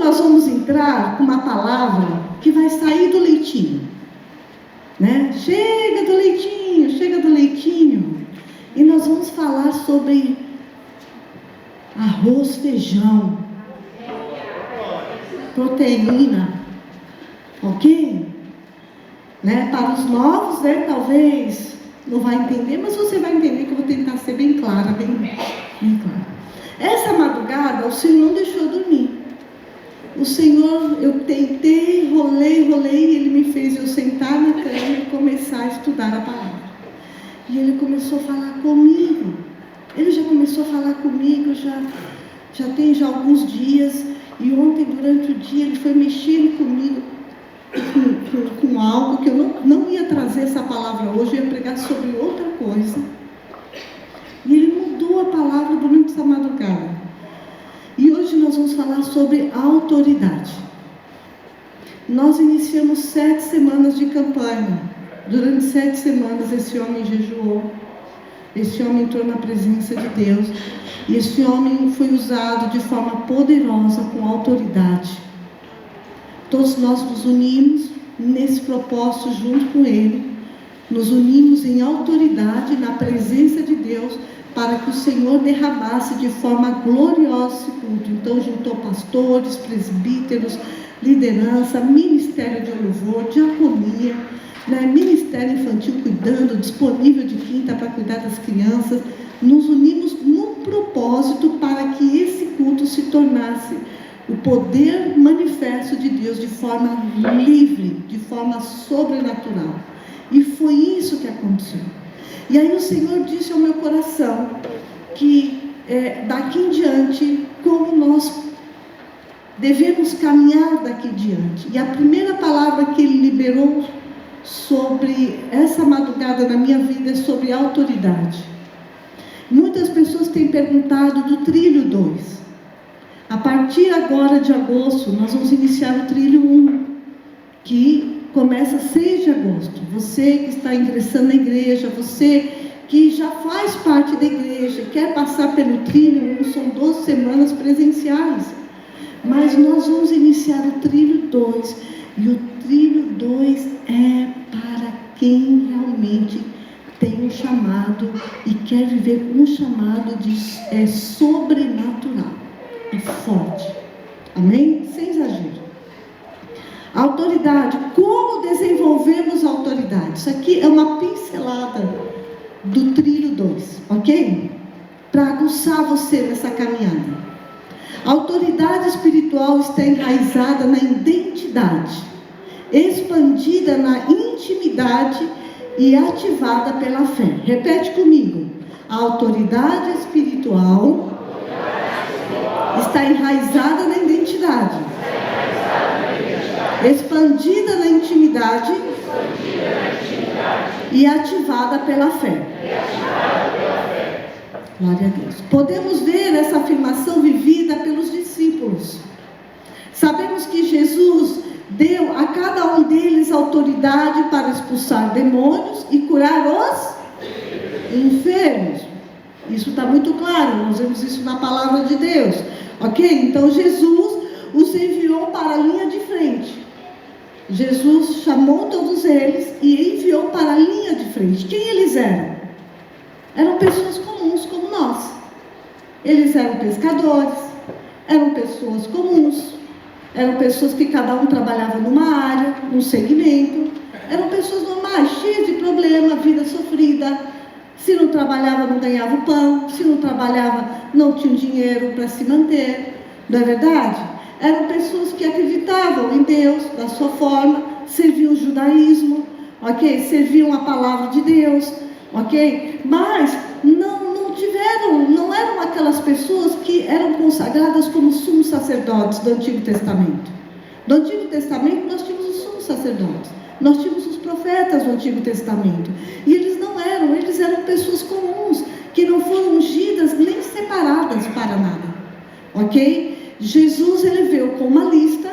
nós vamos entrar com uma palavra que vai sair do leitinho, né? Chega do leitinho, chega do leitinho. E nós vamos falar sobre arroz, feijão, proteína, ok? Né? Para os novos, né, talvez não vai entender, mas você vai entender que eu vou tentar ser bem clara, bem clara. Essa madrugada o Senhor não deixou eu dormir. O Senhor, eu tentei, rolei, e Ele me fez eu sentar na cama e começar a estudar a palavra. E Ele começou a falar comigo. Ele já começou a falar comigo, já tem alguns dias. E ontem, durante o dia, Ele foi mexendo comigo com algo que eu não ia trazer essa palavra hoje, eu ia pregar sobre outra coisa. E Ele mudou a palavra durante essa madrugada. E hoje nós vamos falar sobre autoridade. Nós iniciamos 7 semanas de campanha. Durante 7 semanas esse homem jejuou. Esse homem entrou na presença de Deus. E esse homem foi usado de forma poderosa, com autoridade. Todos nós nos unimos nesse propósito junto com ele. Nos unimos em autoridade na presença de Deus, para que o Senhor derramasse de forma gloriosa esse culto. Então juntou pastores, presbíteros, liderança, ministério de louvor, diaconia, né, ministério infantil cuidando, disponível de quinta para cuidar das crianças. Nos unimos no propósito para que esse culto se tornasse o poder manifesto de Deus de forma livre, de forma sobrenatural. E foi isso que aconteceu. E aí o Senhor disse ao meu coração que daqui em diante, como nós devemos caminhar daqui em diante. E a primeira palavra que Ele liberou sobre essa madrugada na minha vida é sobre autoridade. Muitas pessoas têm perguntado do trilho 2. A partir agora de agosto, nós vamos iniciar o trilho 1, que começa 6 de agosto. Você que está ingressando na igreja, você que já faz parte da igreja, quer passar pelo trilho 1, são 12 semanas presenciais. Mas nós vamos iniciar o trilho 2, e o trilho 2 é para quem realmente tem um chamado e quer viver um chamado sobrenatural. É forte. Amém? Sem exagero. Autoridade. Como desenvolvemos a autoridade? Isso aqui é uma pincelada do trilho 2, ok? Para aguçar você nessa caminhada. A autoridade espiritual está enraizada na identidade, expandida na intimidade e ativada pela fé. Repete comigo. A autoridade espiritual está enraizada na identidade, expandida na intimidade e ativada pela fé. Glória a Deus. Podemos ver essa afirmação vivida pelos discípulos. Sabemos que Jesus deu a cada um deles autoridade para expulsar demônios e curar os enfermos. Isso está muito claro, nós vemos isso na palavra de Deus. Ok? Então Jesus os enviou para a linha de frente. Jesus chamou todos eles e enviou para a linha de frente. Quem eles eram? Eram pessoas comuns como nós. Eles eram pescadores, eram pessoas comuns, eram pessoas que cada um trabalhava numa área, num segmento. Eram pessoas normais, cheias de problema, vida sofrida. Se não trabalhava, não ganhava o pão. Se não trabalhava, não tinha dinheiro para se manter. Não é verdade? Eram pessoas que acreditavam em Deus, da sua forma, serviam o judaísmo, ok? Serviam a palavra de Deus, ok? Mas não eram aquelas pessoas que eram consagradas como sumos sacerdotes do Antigo Testamento. No Antigo Testamento nós tínhamos os sumos sacerdotes, nós tínhamos os profetas do Antigo Testamento, e eles eram pessoas comuns, que não foram ungidas nem separadas para nada, ok? Jesus, ele veio com uma lista,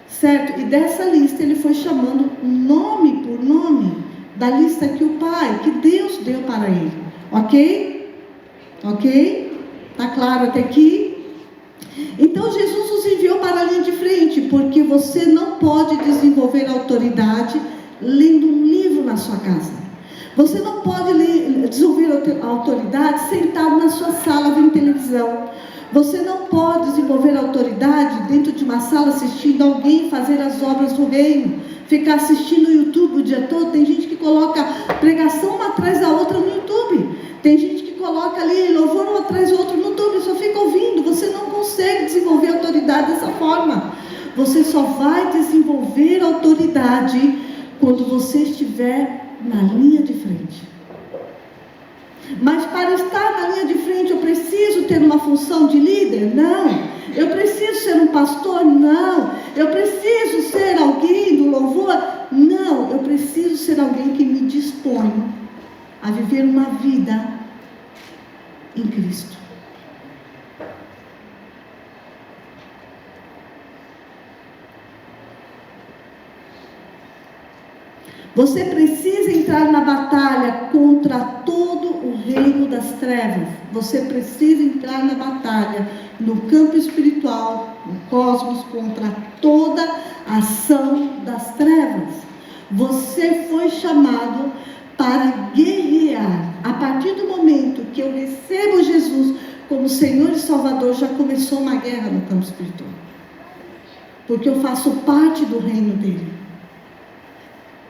certo? E dessa lista ele foi chamando nome por nome, da lista que o Pai, que Deus deu para ele, ok? Ok? Está claro até aqui? Então Jesus os enviou para a linha de frente. você não pode desenvolver autoridade lendo um livro na sua casa. Você não pode desenvolver autoridade sentado na sua sala vendo televisão. Você não pode desenvolver autoridade dentro de uma sala assistindo alguém fazer as obras do reino. Ficar assistindo o YouTube o dia todo. Tem gente que coloca pregação uma atrás da outra no YouTube. Tem gente que coloca ali louvor um atrás do outro no YouTube. Só fica ouvindo. Você não consegue desenvolver autoridade dessa forma. Você só vai desenvolver autoridade quando você estiver na linha de frente. Mas para estar na linha de frente, eu preciso ter uma função de líder? Não. Eu preciso ser um pastor? Não. Eu preciso ser alguém do louvor? Não. Eu preciso ser alguém que me dispõe a viver uma vida em Cristo. Você precisa entrar na batalha contra todo o reino das trevas. Você precisa entrar na batalha no campo espiritual, no cosmos, contra toda a ação das trevas. Você foi chamado para guerrear. A partir do momento que eu recebo Jesus como Senhor e Salvador, já começou uma guerra no campo espiritual. Porque eu faço parte do reino dele.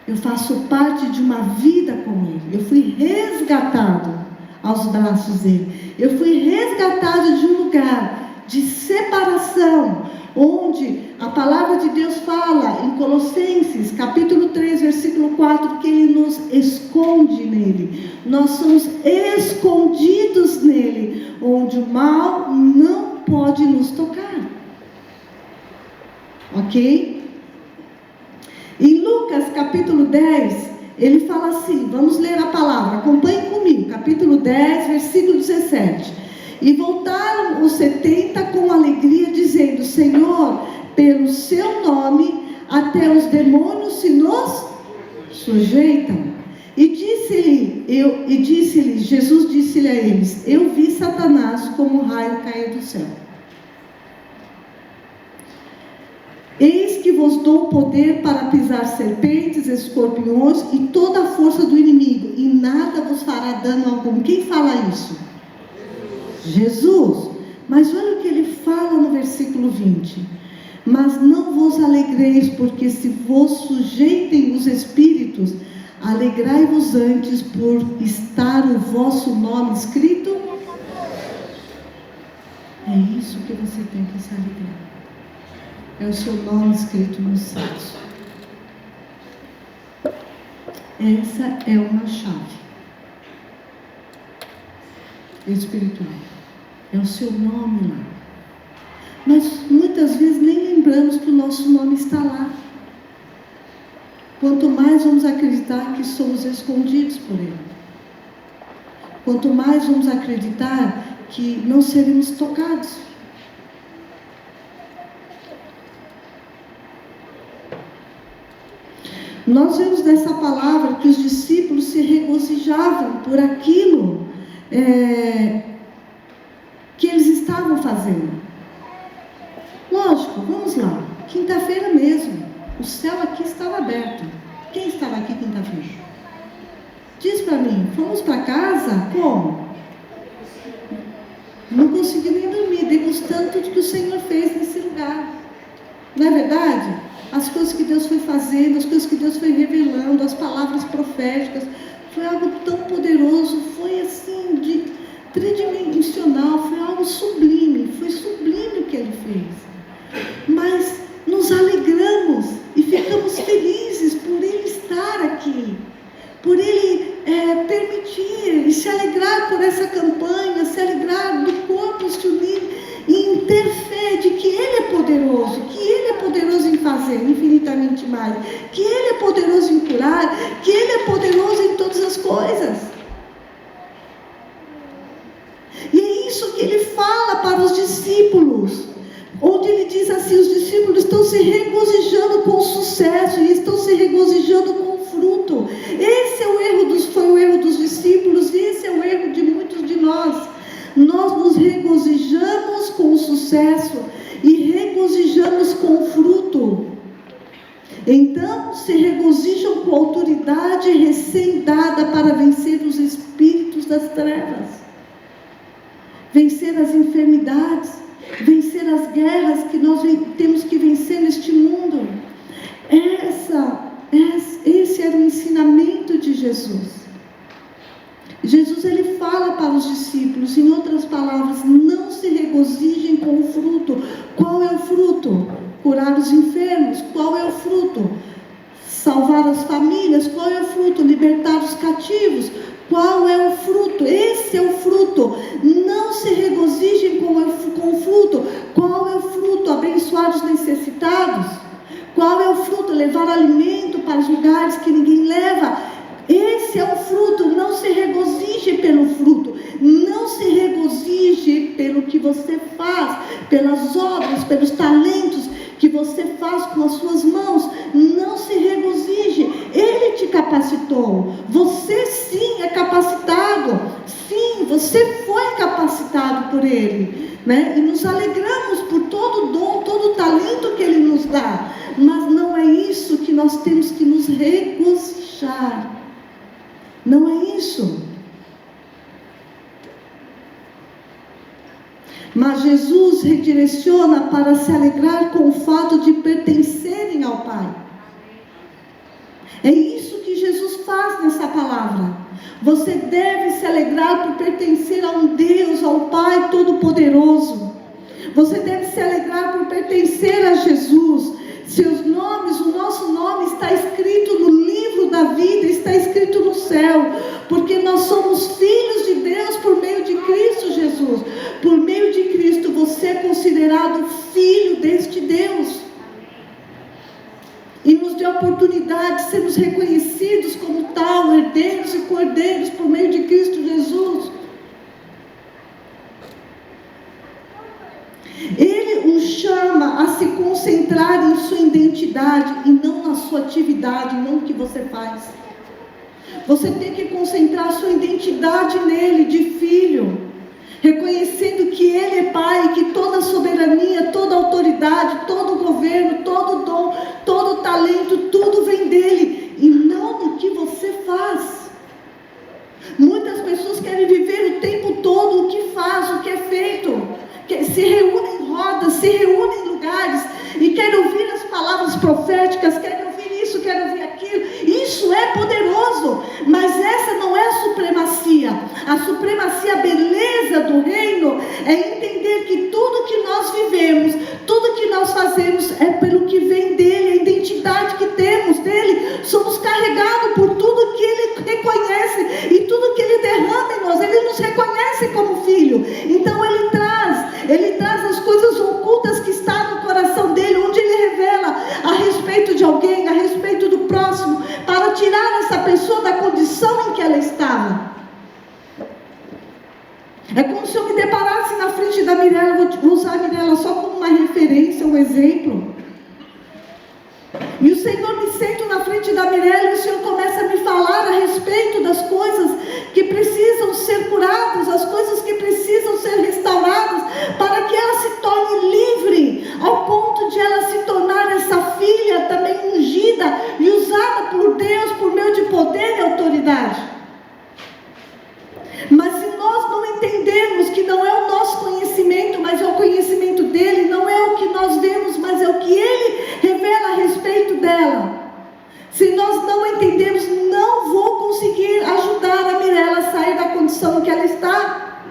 Eu faço parte de uma vida com Ele. Eu fui resgatado aos braços dele. Eu fui resgatado de um lugar de separação, onde a palavra de Deus fala em Colossenses, capítulo 3, versículo 4, que Ele nos esconde nele. Nós somos escondidos nele, onde o mal não pode nos tocar. Ok? Em Lucas capítulo 10, ele fala assim, vamos ler a palavra, acompanhe comigo, capítulo 10, versículo 17. E voltaram os 70 com alegria, dizendo: Senhor, pelo seu nome, até os demônios se nos sujeitam. E disse-lhe, Jesus disse-lhe a eles: eu vi Satanás como um raio cair do céu. Eis que vos dou poder para pisar serpentes, escorpiões e toda a força do inimigo, e nada vos fará dano algum. Quem fala isso? Jesus. Mas olha o que ele fala no versículo 20. Mas não vos alegreis, porque se vos sujeitem os espíritos, alegrai-vos antes por estar o vosso nome escrito. É isso que você tem que se alegrar. É o seu nome escrito nos céus. Essa é uma chave espiritual. É o seu nome lá. Mas muitas vezes nem lembramos que o nosso nome está lá. Quanto mais vamos acreditar que somos escondidos por Ele. Quanto mais vamos acreditar que não seremos tocados. Nós vemos nessa palavra que os discípulos se regozijavam por aquilo que eles estavam fazendo. Lógico, vamos lá, quinta-feira mesmo, o céu aqui estava aberto. Quem estava aqui quinta-feira? Diz para mim, fomos para casa? Como? Não consegui nem dormir, degustando tudo que o Senhor fez nesse lugar. Não é verdade? As coisas que Deus foi fazendo, as coisas que Deus foi revelando, as palavras proféticas, foi algo tão poderoso, foi assim, tridimensional, foi algo sublime, foi sublime o que Ele fez. Mas nos alegramos e ficamos felizes por Ele estar aqui, por Ele permitir e se alegrar por essa campanha, se alegrar do corpo se unir e ter fé de que Ele é poderoso, que Ele é poderoso em fazer infinitamente mais, que Ele é poderoso em curar, que Ele é poderoso em todas as coisas. E é isso que Ele fala para os discípulos, onde Ele diz assim, os discípulos estão se regozijando com o sucesso, e estão se regozijando com o fruto. Esse é o erro foi o erro dos discípulos, e esse é o erro de muitos de nós. Nós nos regozijamos com o sucesso e regozijamos com o fruto. Então se regozijam com a autoridade recém-dada para vencer os espíritos das trevas, vencer as enfermidades, vencer as guerras que nós temos que vencer neste mundo. Esse era o ensinamento de Jesus. Jesus, ele fala para os discípulos, em outras palavras, não se regozijem com o fruto. Qual é o fruto? Curar os enfermos. Qual é o fruto? Salvar as famílias. Qual é o fruto? Libertar os cativos. Qual é o fruto? Esse é o fruto. Não se regozijem com o fruto. Qual é o fruto? Abençoar os necessitados. Qual é o fruto? Levar alimento para os lugares que ninguém leva. Esse é o fruto. Não se regozije pelo fruto, não se regozije pelo que você faz, pelas obras, pelos talentos que você faz com as suas mãos. Não se regozije. Ele te capacitou. Você sim é capacitado. Sim, você foi capacitado por Ele, né? E nos alegramos por todo o dom, todo o talento que Ele nos dá. Mas não é isso que nós temos que nos regozijar. Não é isso. Mas Jesus redireciona para se alegrar com o fato de pertencerem ao Pai. É isso que Jesus faz nessa palavra. Você deve se alegrar por pertencer a um Deus, ao Pai Todo-Poderoso. Você deve se alegrar por pertencer a Jesus. Seus nomes, o nosso nome está escrito no livro da vida, está escrito no céu, porque nós somos filhos de Deus por meio de Cristo Jesus. Por meio de Cristo você é considerado filho deste Deus. E nos deu a oportunidade de sermos reconhecidos como tal, herdeiros e cordeiros por meio de Cristo Jesus. Ele o chama a se concentrar em sua identidade e não na sua atividade, não no que você faz. Você tem que concentrar sua identidade nele, de filho, reconhecendo que Ele é Pai, que toda a soberania, toda a autoridade, todo o governo, todo o dom, todo o talento, tudo vem dEle, e não no que você faz. Muitas pessoas querem viver o tempo todo o que faz, o que é feito, se reúnem em rodas, se reúnem em lugares, e querem ouvir as palavras proféticas, querem ouvir isso, querem ouvir aquilo. Isso é poderoso, mas essa não é a supremacia. A supremacia, a beleza do reino é entender que tudo que nós vivemos, tudo que nós fazemos é pelo que vem dele, a identidade que temos dele. Somos carregados por tudo que ele reconhece e tudo que ele derrama em nós. Ele nos reconhece como filho. Então ele traz as coisas ocultas que estão no coração dele, onde ele revela a respeito de alguém, a respeito do próximo, para tirar essa pessoa da condição em que ela estava. É como se eu me deparasse na frente da Mirella, vou usar a Mirella só como uma referência, um exemplo. E o Senhor me senta na frente da Mirella e o Senhor começa a me falar a respeito das coisas que precisam ser curadas, as coisas que precisam ser restauradas, para que ela se torne livre, ao ponto de ela se tornar essa filha também ungida e usada por Deus por meio de poder e autoridade. Mas se nós não entendermos que não é o nosso conhecimento, mas é o conhecimento dele, não é o que nós vemos, mas é o que ele revela a respeito dela. Se nós não entendermos, não vou conseguir ajudar a Mirella a sair da condição em que ela está.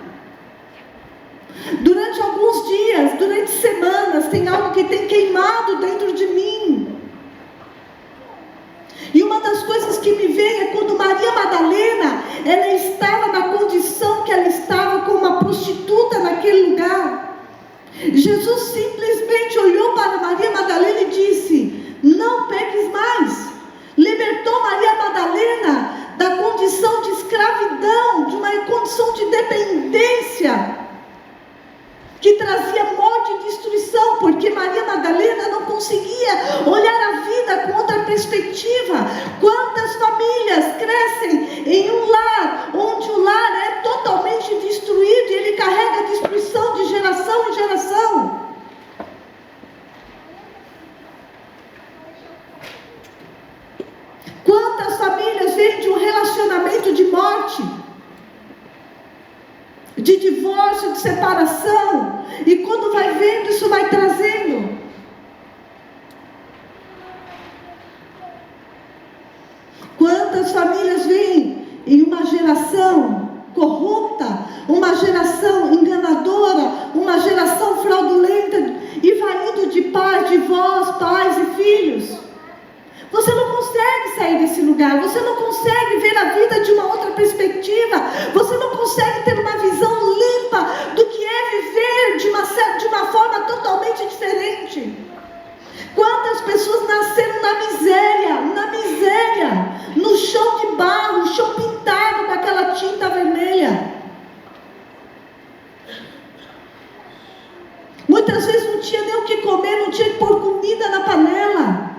Durante alguns dias, durante semanas, tem algo que tem queimado dentro de mim. E uma das coisas que me vem é quando Maria Madalena, ela estava na condição que ela estava como uma prostituta naquele lugar. Jesus simplesmente olhou para Maria Madalena e disse: não peques mais. Libertou Maria Madalena da condição de escravidão, de uma condição de dependência, que trazia morte e destruição, porque Maria Madalena não conseguia olhar a vida com outra perspectiva. Quantas famílias crescem em um lar, onde o lar é totalmente destruído, e ele carrega a destruição de geração em geração. morte, de divórcio, de separação. E quando vai vendo, isso vai trazendo. Quantas famílias vêm em uma geração corrupta, uma geração enganadora, uma geração fraudulenta, e vai indo de pais, de vós, pais e filhos. Você não consegue sair desse lugar, você não consegue ver a vida de uma outra perspectiva, você não consegue ter uma visão limpa do que é viver de uma forma totalmente diferente. Quantas pessoas nasceram na miséria, no chão de barro, chão pintado com aquela tinta vermelha. Muitas vezes não tinha nem o que comer, não tinha que pôr comida na panela.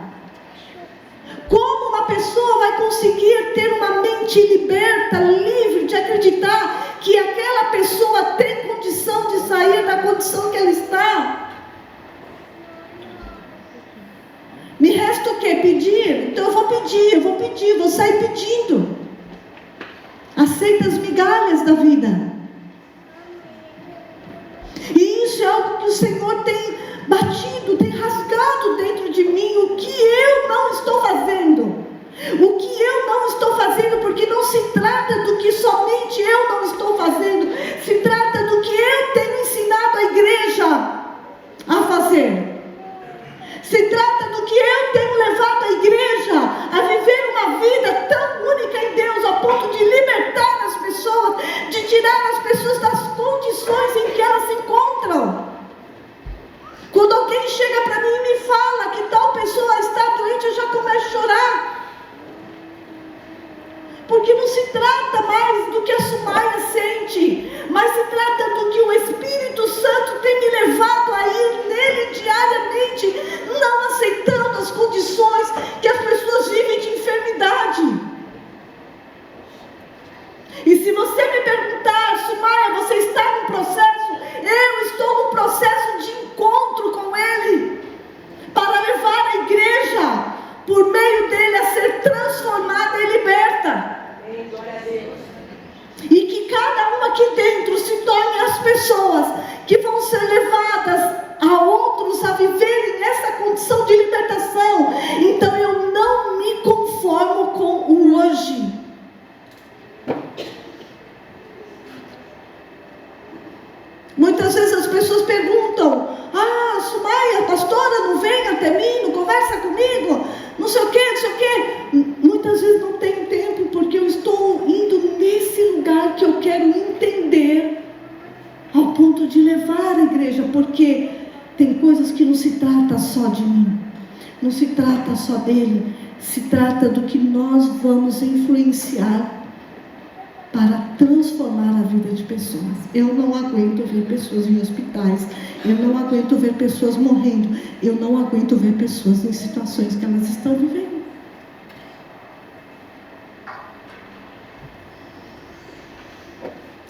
Como uma pessoa vai conseguir ter uma mente liberta, livre de acreditar que aquela pessoa tem condição de sair da condição que ela está? Me resta o quê? Pedir? Então eu vou pedir, vou sair pedindo. Aceita as migalhas da vida. E isso é algo que o Senhor tem batido, tem rasgado dentro de mim. O que eu não estou fazendo? O que eu não estou fazendo? Porque não se trata do que somente eu não estou fazendo. Se trata do que eu tenho ensinado a igreja a fazer. Se trata do que eu tenho levado a igreja a viver uma vida tão única em Deus, a ponto de libertar as pessoas, de tirar as pessoas das condições em que elas se encontram. Quando alguém chega para mim e me fala que tal pessoa está doente, eu já começo a chorar. Porque não se trata mais do que a Sumaia sente, mas se trata do que o Espírito Santo tem me levado a ir nele diariamente, não aceitando as condições que as pessoas vivem de enfermidade. E se você me perguntar, Sumaia, você está num processo? Eu estou num processo de encontro com Ele, para levar a igreja, por meio dele, a ser transformada e liberta. E que cada um aqui dentro se torne as pessoas que vão ser levadas a outros a viverem essa condição de libertação. Então eu não me conformo com o hoje. Muitas vezes as pessoas perguntam: ah, Sumaia, pastora, não vem até mim, não conversa comigo, não sei o que. Muitas vezes não tenho tempo, porque eu estou indo nesse lugar que eu quero entender, ao ponto de levar a igreja, porque tem coisas que não se trata só de mim, não se trata só dele, se trata do que nós vamos influenciar para transformar a vida de pessoas. Eu não aguento ver pessoas em hospitais, eu não aguento ver pessoas morrendo, eu não aguento ver pessoas em situações que elas estão vivendo.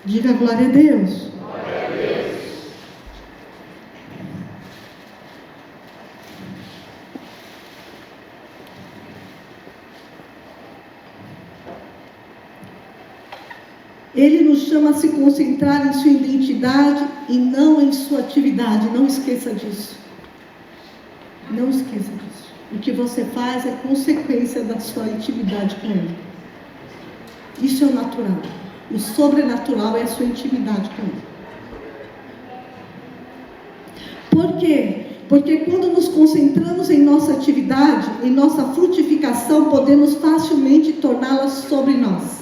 Diga glória a Deus. Glória a Deus. Ele nos chama a se concentrar em sua identidade e não em sua atividade. Não esqueça disso. Não esqueça disso. O que você faz é consequência da sua intimidade com Ele. Isso é o natural. O sobrenatural é a sua intimidade com Ele. Por quê? Porque quando nos concentramos em nossa atividade, em nossa frutificação, podemos facilmente torná-la sobre nós.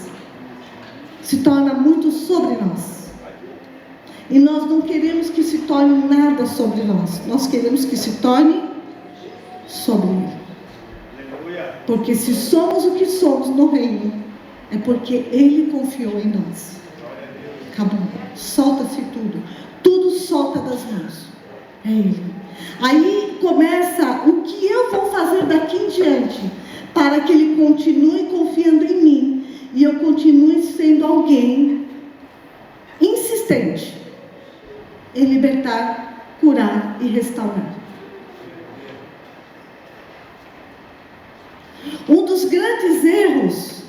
Se torna muito sobre nós. E nós não queremos que se torne nada sobre nós. Nós queremos que se torne sobre Ele. Porque se somos o que somos no reino, é porque Ele confiou em nós. Acabou. Solta-se tudo. Tudo solta das mãos. É Ele. Aí começa o que eu vou fazer daqui em diante, para que Ele continue confiando em mim. E eu continue sendo alguém insistente em libertar, curar e restaurar. Um dos grandes erros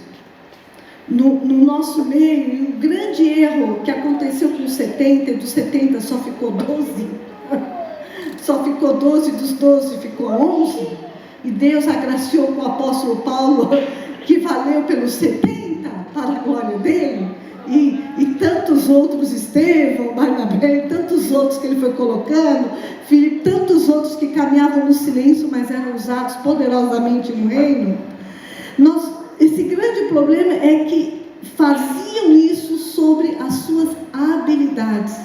no nosso meio, e o grande erro que aconteceu com os 70, e dos 70 só ficou 12, só ficou 12, dos 12 ficou 11, e Deus agraciou com o apóstolo Paulo, que valeu pelos 70, para a glória dele, e tantos outros, Estevão, Barnabé, tantos outros que ele foi colocando, Filipe, tantos outros que caminhavam no silêncio, mas eram usados poderosamente no reino. Esse grande problema é que faziam isso sobre as suas habilidades.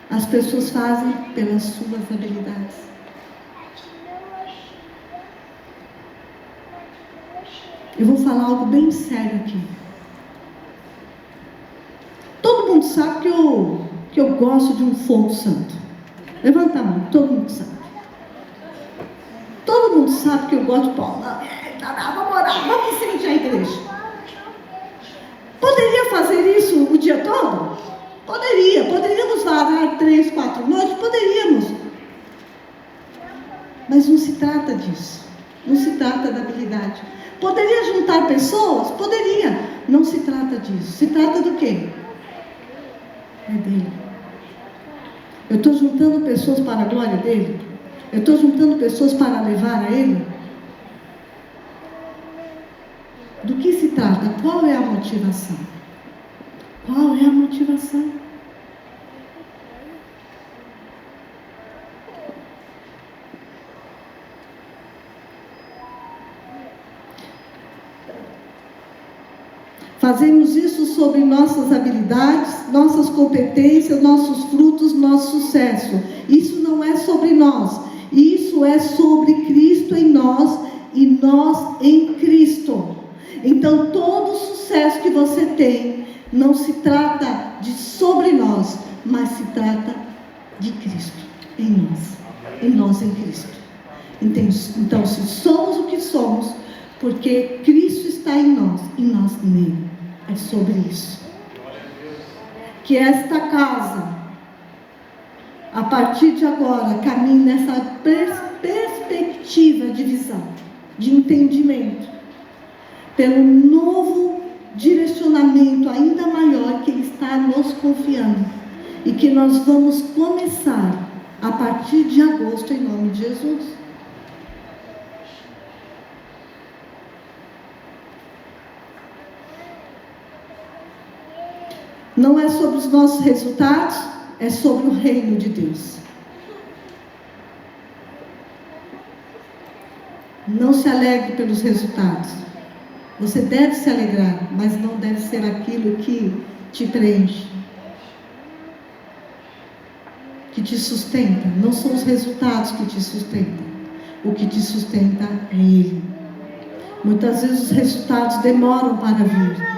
As pessoas fazem pelas suas habilidades. Eu vou falar algo bem sério aqui. Todo mundo sabe que eu gosto de um fogo santo. Levanta a mão, todo mundo sabe. Todo mundo sabe que eu gosto de pão. Vamos orar, vamos incendiar a igreja. Poderia fazer isso o dia todo? Poderíamos varar 3, 4 noites? Poderíamos. Mas não se trata disso. Não se trata da habilidade. Poderia juntar pessoas? Poderia. Não se trata disso. Se trata do quê? É dele. Eu estou juntando pessoas para a glória dele? Eu estou juntando pessoas para levar a ele? Do que se trata? Qual é a motivação? Qual é a motivação? Fazemos isso sobre nossas habilidades, nossas competências, nossos frutos, nosso sucesso. Isso não é sobre nós. Isso é sobre Cristo em nós e nós em Cristo. Então, todo o sucesso que você tem não se trata de sobre nós, mas se trata de Cristo em nós em Cristo. Então, se somos o que somos, porque Cristo está em nós e nós nele. É sobre isso. Que esta casa, a partir de agora, caminhe nessa perspectiva de visão, de entendimento, pelo novo direcionamento ainda maior que Ele está nos confiando, e que nós vamos começar a partir de agosto, em nome de Jesus. Não é sobre os nossos resultados, é sobre o reino de Deus. Não se alegre pelos resultados. Você deve se alegrar, mas não deve ser aquilo que te preenche, que te sustenta. Não são os resultados que te sustentam. O que te sustenta é Ele. Muitas vezes os resultados demoram para vir.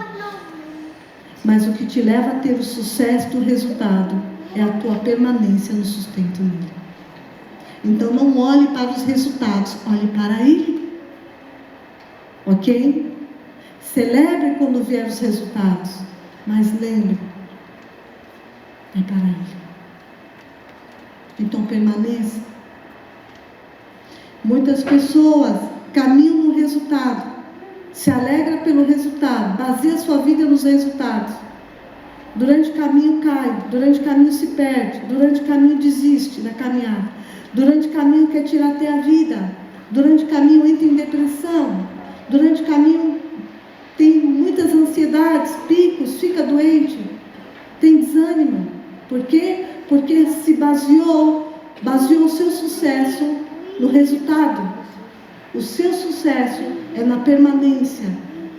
Mas o que te leva a ter o sucesso do resultado é a tua permanência no sustento nele. Então não olhe para os resultados, olhe para Ele. Ok? Celebre quando vier os resultados, mas lembre, é para Ele. Então permaneça. Muitas pessoas caminham no resultado, se alegra pelo resultado, baseia sua vida nos resultados. Durante o caminho cai, durante o caminho se perde, durante o caminho desiste da caminhada, durante o caminho quer tirar até a vida, durante o caminho entra em depressão, durante o caminho tem muitas ansiedades, picos, fica doente, tem desânimo. Por quê? Porque se baseou o seu sucesso no resultado. O seu sucesso é na permanência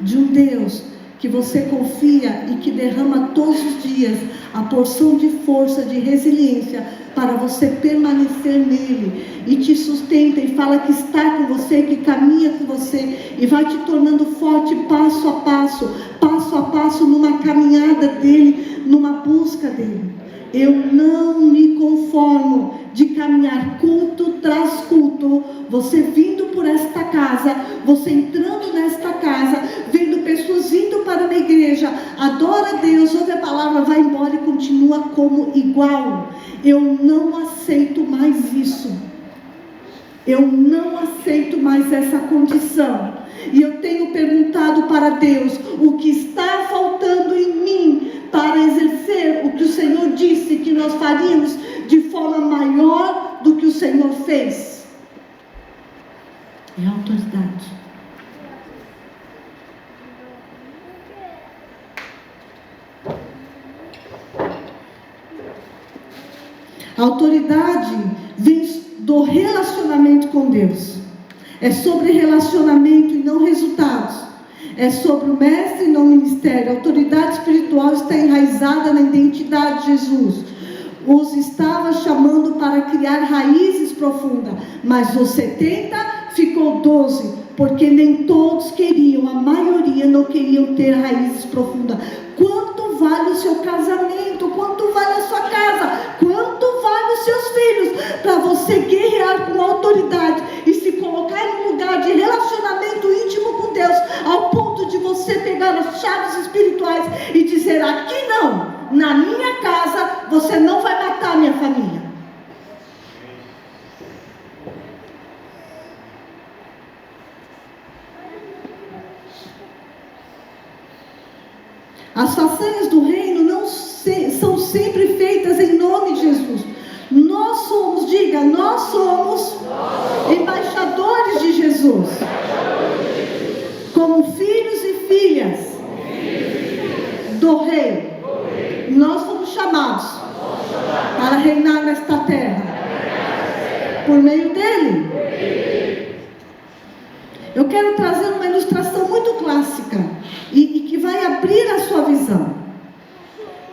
de um Deus que você confia e que derrama todos os dias a porção de força, de resiliência, para você permanecer nele, e te sustenta e fala que está com você, que caminha com você, e vai te tornando forte passo a passo, numa caminhada dele, numa busca dele. Eu não me conformo de caminhar culto tras culto, você vindo por esta casa, você entrando nesta casa, vendo pessoas indo para uma igreja, adora a Deus, ouve a palavra, vai embora e continua como igual. Eu não aceito mais isso. Eu não aceito mais essa condição. E eu tenho perguntado para Deus: o que está faltando em mim para exercer o que o Senhor disse que nós faríamos de forma maior do que o Senhor fez? É a autoridade. A autoridade vem do relacionamento com Deus. É sobre relacionamento e não resultados. É sobre o mestre e não o ministério. A autoridade espiritual está enraizada na identidade de Jesus. Os estava chamando para criar raízes profundas, mas os 70 ficou 12, porque nem todos queriam, a maioria não queriam ter raízes profundas. Quanto vale o seu casamento? Quanto vale a sua casa? Quanto vale os seus filhos? Para você guerrear com autoridade e se colocar em um lugar de relacionamento íntimo com Deus, ao ponto de você pegar as chaves espirituais e dizer: aqui não, na minha casa você não vai matar a minha família. As façanhas do reino não são sempre feitas em nome de Jesus. Nós somos, diga, nós somos embaixadores de Jesus, como filhos e filhas do rei. Nós fomos chamados para reinar nesta terra por meio dele. Eu quero trazer uma ilustração muito clássica e que vai abrir a sua visão.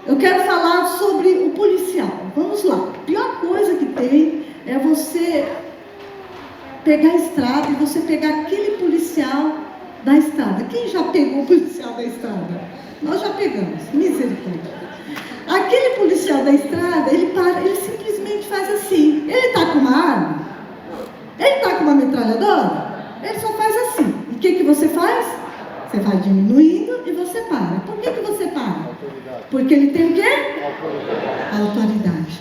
Eu quero falar sobre o policial. Vamos lá. A pior coisa que tem é você pegar a estrada e você pegar aquele policial da estrada. Quem já pegou o policial da estrada? Nós já pegamos. Misericórdia. Aquele policial da estrada, ele para, ele simplesmente faz assim. Ele está com uma arma? Ele está com uma metralhadora? Ele só faz assim. E o que você faz? Você vai diminuindo e você para. Por que você para? Porque ele tem o quê? Autoridade.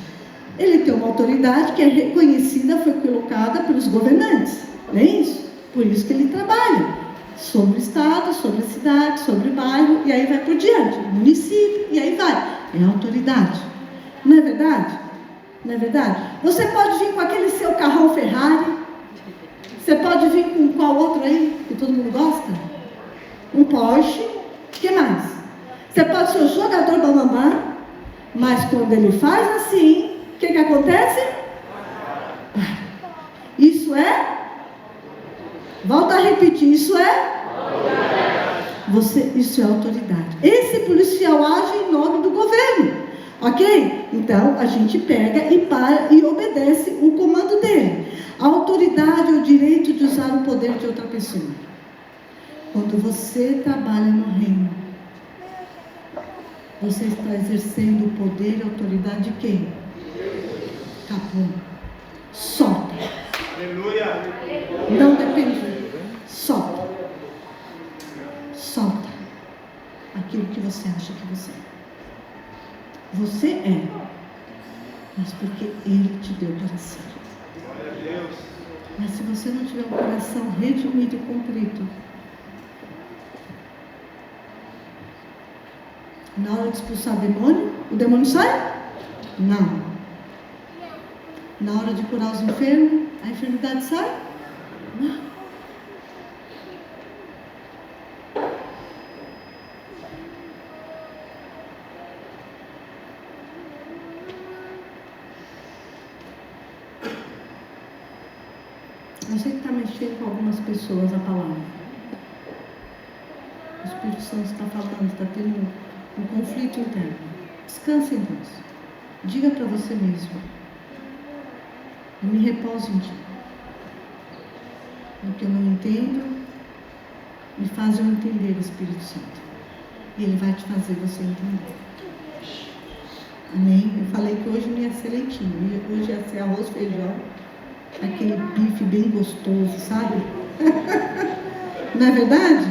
Ele tem uma autoridade que é reconhecida, foi colocada pelos governantes. Não é isso? Por isso que ele trabalha sobre o estado, sobre a cidade, sobre o bairro, e aí vai por diante, município, e aí vai. É autoridade. Não é verdade? Não é verdade? Você pode vir com aquele seu carrão Ferrari. Você pode vir com qual outro aí, que todo mundo gosta? Um Porsche. O que mais? Você pode ser o jogador bambambam, mas quando ele faz assim, o que acontece? Isso é? Volta a repetir, isso é? Isso é autoridade. Esse policial age em nome do governo, ok? Então a gente pega e para e obedece o comando dele. A autoridade é o direito de usar o poder de outra pessoa. Quando você trabalha no reino, você está exercendo o poder e a autoridade de quem? Acabou. Solta. Aleluia. Não depende. Solta. Solta aquilo que você acha que você é. Você é, mas porque Ele te deu para ser. Glória a Deus. Mas se você não tiver um coração redimido e contrito, na hora de expulsar o demônio sai? Não. Na hora de curar os enfermos, a enfermidade sai? Não. Eu sei que está mexendo com algumas pessoas a palavra. O Espírito Santo está falando, está tendo um conflito interno. Descanse em Deus. Diga para você mesmo: eu me repouso em Ti. O que eu não entendo, me faz eu entender o Espírito Santo. E Ele vai te fazer você entender. Amém? Eu falei que hoje não ia ser leitinho. Hoje ia ser arroz, feijão. Aquele bife bem gostoso, sabe? Não é verdade?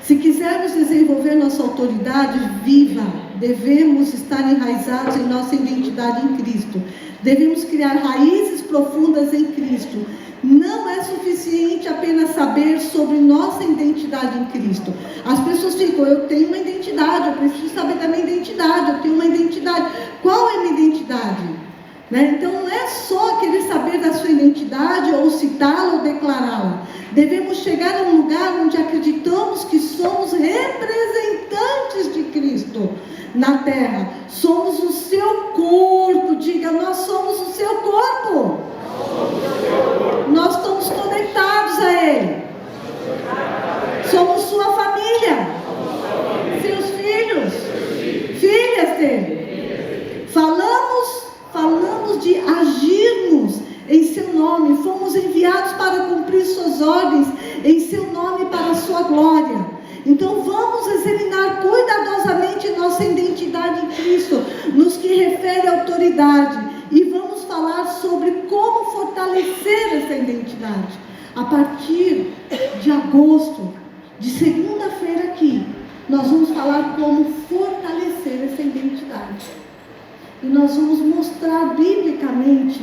Se quisermos desenvolver nossa autoridade viva, devemos estar enraizados em nossa identidade em Cristo. Devemos criar raízes profundas em Cristo. Não é suficiente apenas saber sobre nossa identidade em Cristo. As pessoas ficam, eu tenho uma identidade, eu preciso saber da minha identidade, eu tenho uma identidade. Qual é a minha identidade? Então não é só querer saber da sua identidade, ou citá-la ou declará-la. Devemos chegar a um lugar onde acreditamos que somos representantes de Cristo na terra. Somos o seu corpo. Diga, nós somos o seu corpo. Nós estamos conectados a Ele. Somos sua família. Seus filhos. Filhas dele. Falamos de agirmos em seu nome. Fomos enviados para cumprir suas ordens em seu nome, para a sua glória. Então vamos examinar cuidadosamente nossa identidade em Cristo, nos que refere à autoridade, e vamos falar sobre como fortalecer essa identidade. A partir de agosto, de segunda-feira aqui, nós vamos falar como fortalecer essa identidade. E nós vamos mostrar biblicamente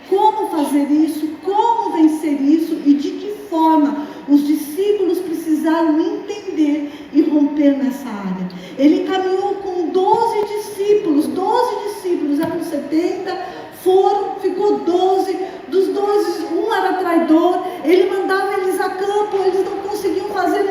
como fazer isso, como vencer isso e de que forma os discípulos precisaram entender e romper nessa área. Ele caminhou com 12 discípulos, eram 70, ficou 12, dos 12, um era traidor, ele mandava eles a campo, eles não conseguiam fazer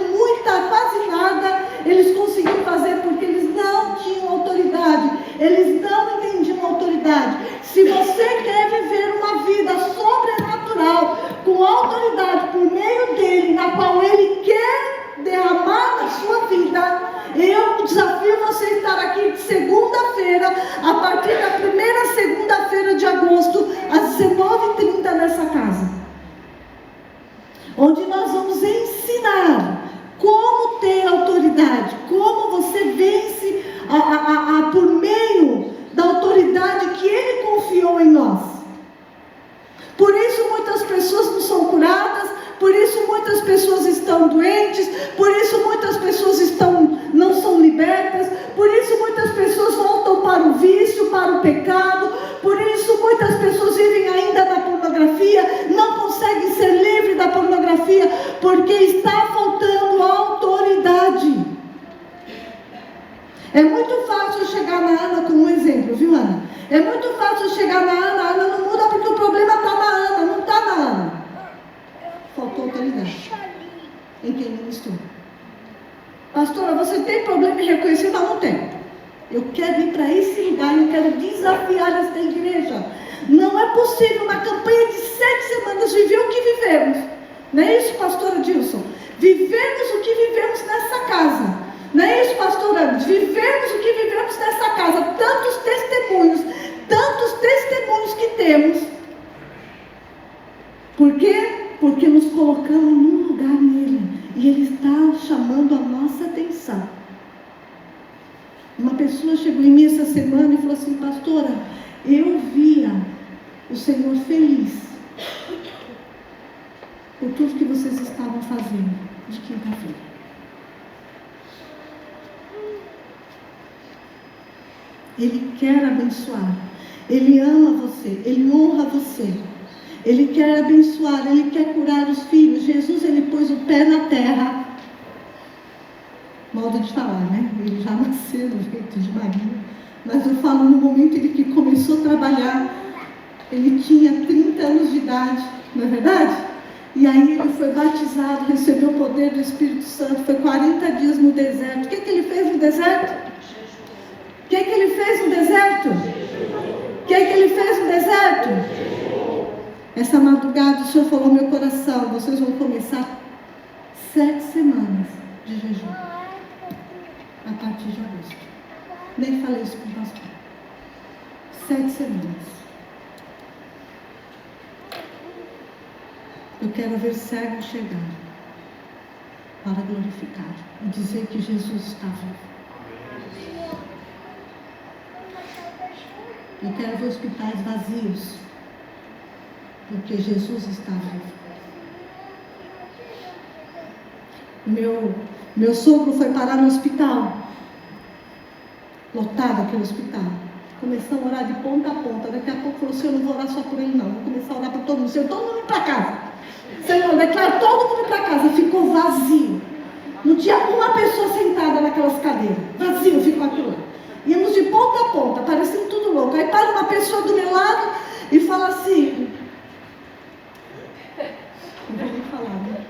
quase nada, eles conseguiam fazer porque eles não tinham autoridade, eles não entendiam autoridade. Se você quer viver uma vida sobrenatural, com autoridade por meio dele, na qual ele quer derramar na sua vida, eu desafio você a estar aqui de segunda-feira, a partir da primeira segunda-feira de agosto, às 19h30 nessa casa, onde nós vamos ensinar como ter autoridade, como você vence por meio da autoridade que ele confiou em nós. Por isso muitas pessoas não são curadas, por isso muitas pessoas estão doentes, por isso muitas pessoas não são libertas, por isso muitas pessoas voltam para o vício, para o pecado, por isso muitas pessoas vivem ainda na pornografia, não conseguem ser livres da pornografia, porque está faltando autoridade. É muito fácil chegar na Ana como um exemplo, viu, Ana? É muito fácil chegar na Ana, a Ana não muda porque o problema está na Ana, não está na Ana. Faltou autoridade em quem ministrou. Pastora, você tem problema em reconhecer? Não tem. Eu quero ir para esse lugar, eu quero desafiar esta igreja. Não é possível uma campanha de 7 semanas viver o que vivemos. Não é isso, pastora Dilson? Vivemos o que vivemos nessa casa. Não é isso, pastor Andes? Vivemos o que vivemos nessa casa. Tantos testemunhos que temos. Por quê? Porque nos colocamos num lugar nele. E ele está chamando a nossa atenção. Uma pessoa chegou em mim essa semana e falou assim: pastora, eu via o Senhor feliz por tudo que vocês estavam fazendo de quinta-feira. Ele quer abençoar, ele ama você, ele honra você, ele quer abençoar, ele quer curar os filhos. Jesus, ele pôs o pé na terra, modo de falar, né? Ele já nasceu no jeito de Maria, mas eu falo no momento em que começou a trabalhar, ele tinha 30 anos de idade, não é verdade? E aí ele foi batizado, recebeu o poder do Espírito Santo, foi 40 dias no deserto. O que ele fez no deserto? O que ele fez no deserto? O que ele fez no deserto? Essa madrugada o Senhor falou no meu coração: vocês vão começar 7 semanas de jejum a partir de agosto. Nem falei isso com o pastor. 7 semanas. Eu quero ver cegos chegar para glorificar e dizer que Jesus está vivo. Eu quero ver hospitais vazios, porque Jesus está vivo. Meu sogro foi parar no hospital. lotado aquele hospital. Começamos a orar de ponta a ponta. Daqui a pouco falou, Senhor, eu não vou orar só por ele não, vou começar a orar por todo mundo. Senhor, todo mundo ir para casa. Senhor, declara todo mundo para casa. Ficou vazio. Não tinha uma pessoa sentada naquelas cadeiras. Vazio ficou aquilo lá. Íamos de ponta a ponta, parecendo tudo louco. Aí para uma pessoa do meu lado e fala assim, não vou nem falar, né?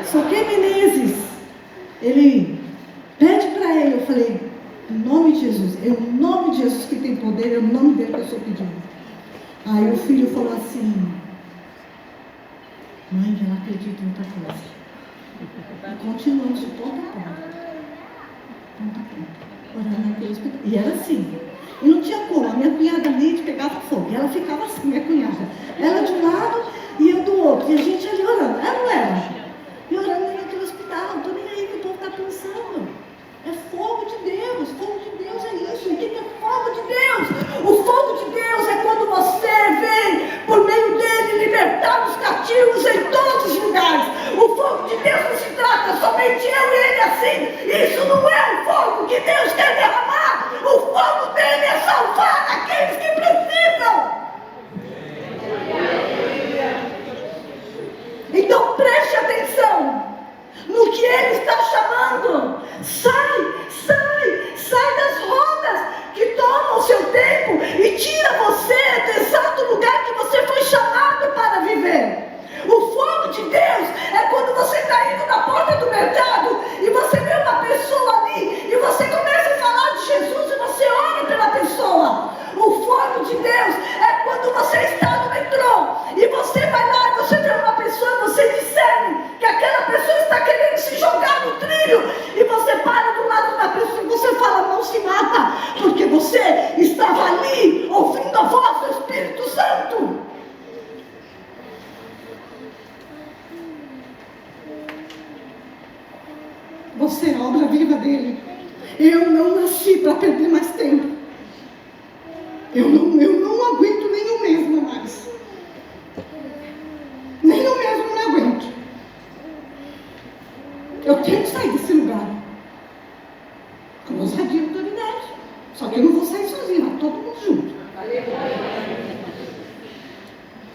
Soquei Menezes, ele pede para ele, eu falei, em nome de Jesus, é o nome de Jesus que tem poder, é o nome dele que eu estou pedindo. Aí o filho falou assim, mãe, ela acredita em outra coisa. E continuamos de ponta a ponta, orando naquele hospital. E era assim, e não tinha como, a minha cunhada ali pegava fogo, e ela ficava assim, minha cunhada, ela de um lado e eu do outro, e a gente ali orando, ela não era. E orando naquele hospital, não estou nem aí que o povo está pensando. É fogo de Deus é isso. E o que é fogo de Deus? O fogo de Deus é quando você vem, por meio dele, libertar os cativos em todos os lugares. O fogo de Deus não se trata somente eu e ele assim. Isso não é o fogo que Deus quer derramar. O fogo dele é salvar aqueles que precisam. Então preste atenção no que ele está chamando. Sai das rodas que tomam o seu tempo e tira você do exato lugar que você foi chamado para viver. O fogo de Deus é quando você está indo na porta do mercado e você vê uma pessoa ali e você começa a falar de Jesus e você ora pela pessoa. O fogo de Deus é quando você está no metrô e você vai lá e você vê uma pessoa e você discerne que aquela pessoa está querendo se jogar no trilho e você para do lado da pessoa e você fala, não se mata, porque você estava ali ouvindo a voz do Espírito Santo. Você é a obra viva dele. Eu não nasci para perder mais tempo. Eu não aguento nem eu mesma mais. Nem eu mesmo me aguento. Eu tenho que sair desse lugar. Com ousadia e autoridade. Só que eu não vou sair sozinha, vai todo mundo junto.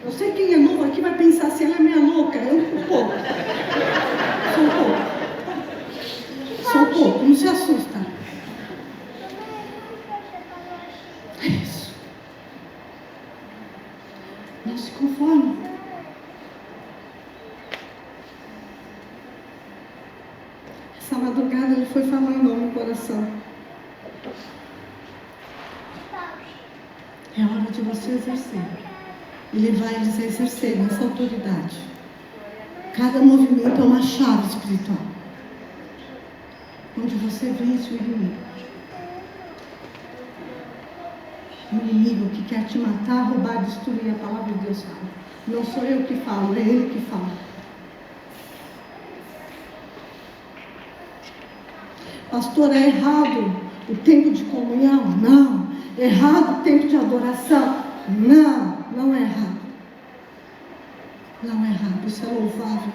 Eu sei quem é novo aqui vai pensar assim, ela é meia louca. Eu um pouco. Só um pouco, não se assusta. É isso. Não se conforme. Essa madrugada ele foi falando ao meu coração. É hora de você exercer. E levar eles a exercer essa autoridade. Cada movimento é uma chave espiritual. Onde você vence o inimigo. O inimigo que quer te matar, roubar, destruir, a palavra de Deus fala. Não sou eu que falo, é ele que fala. Pastor, é errado o tempo de comunhão? Não. É errado o tempo de adoração? Não, não é errado. Não é errado, isso é louvável.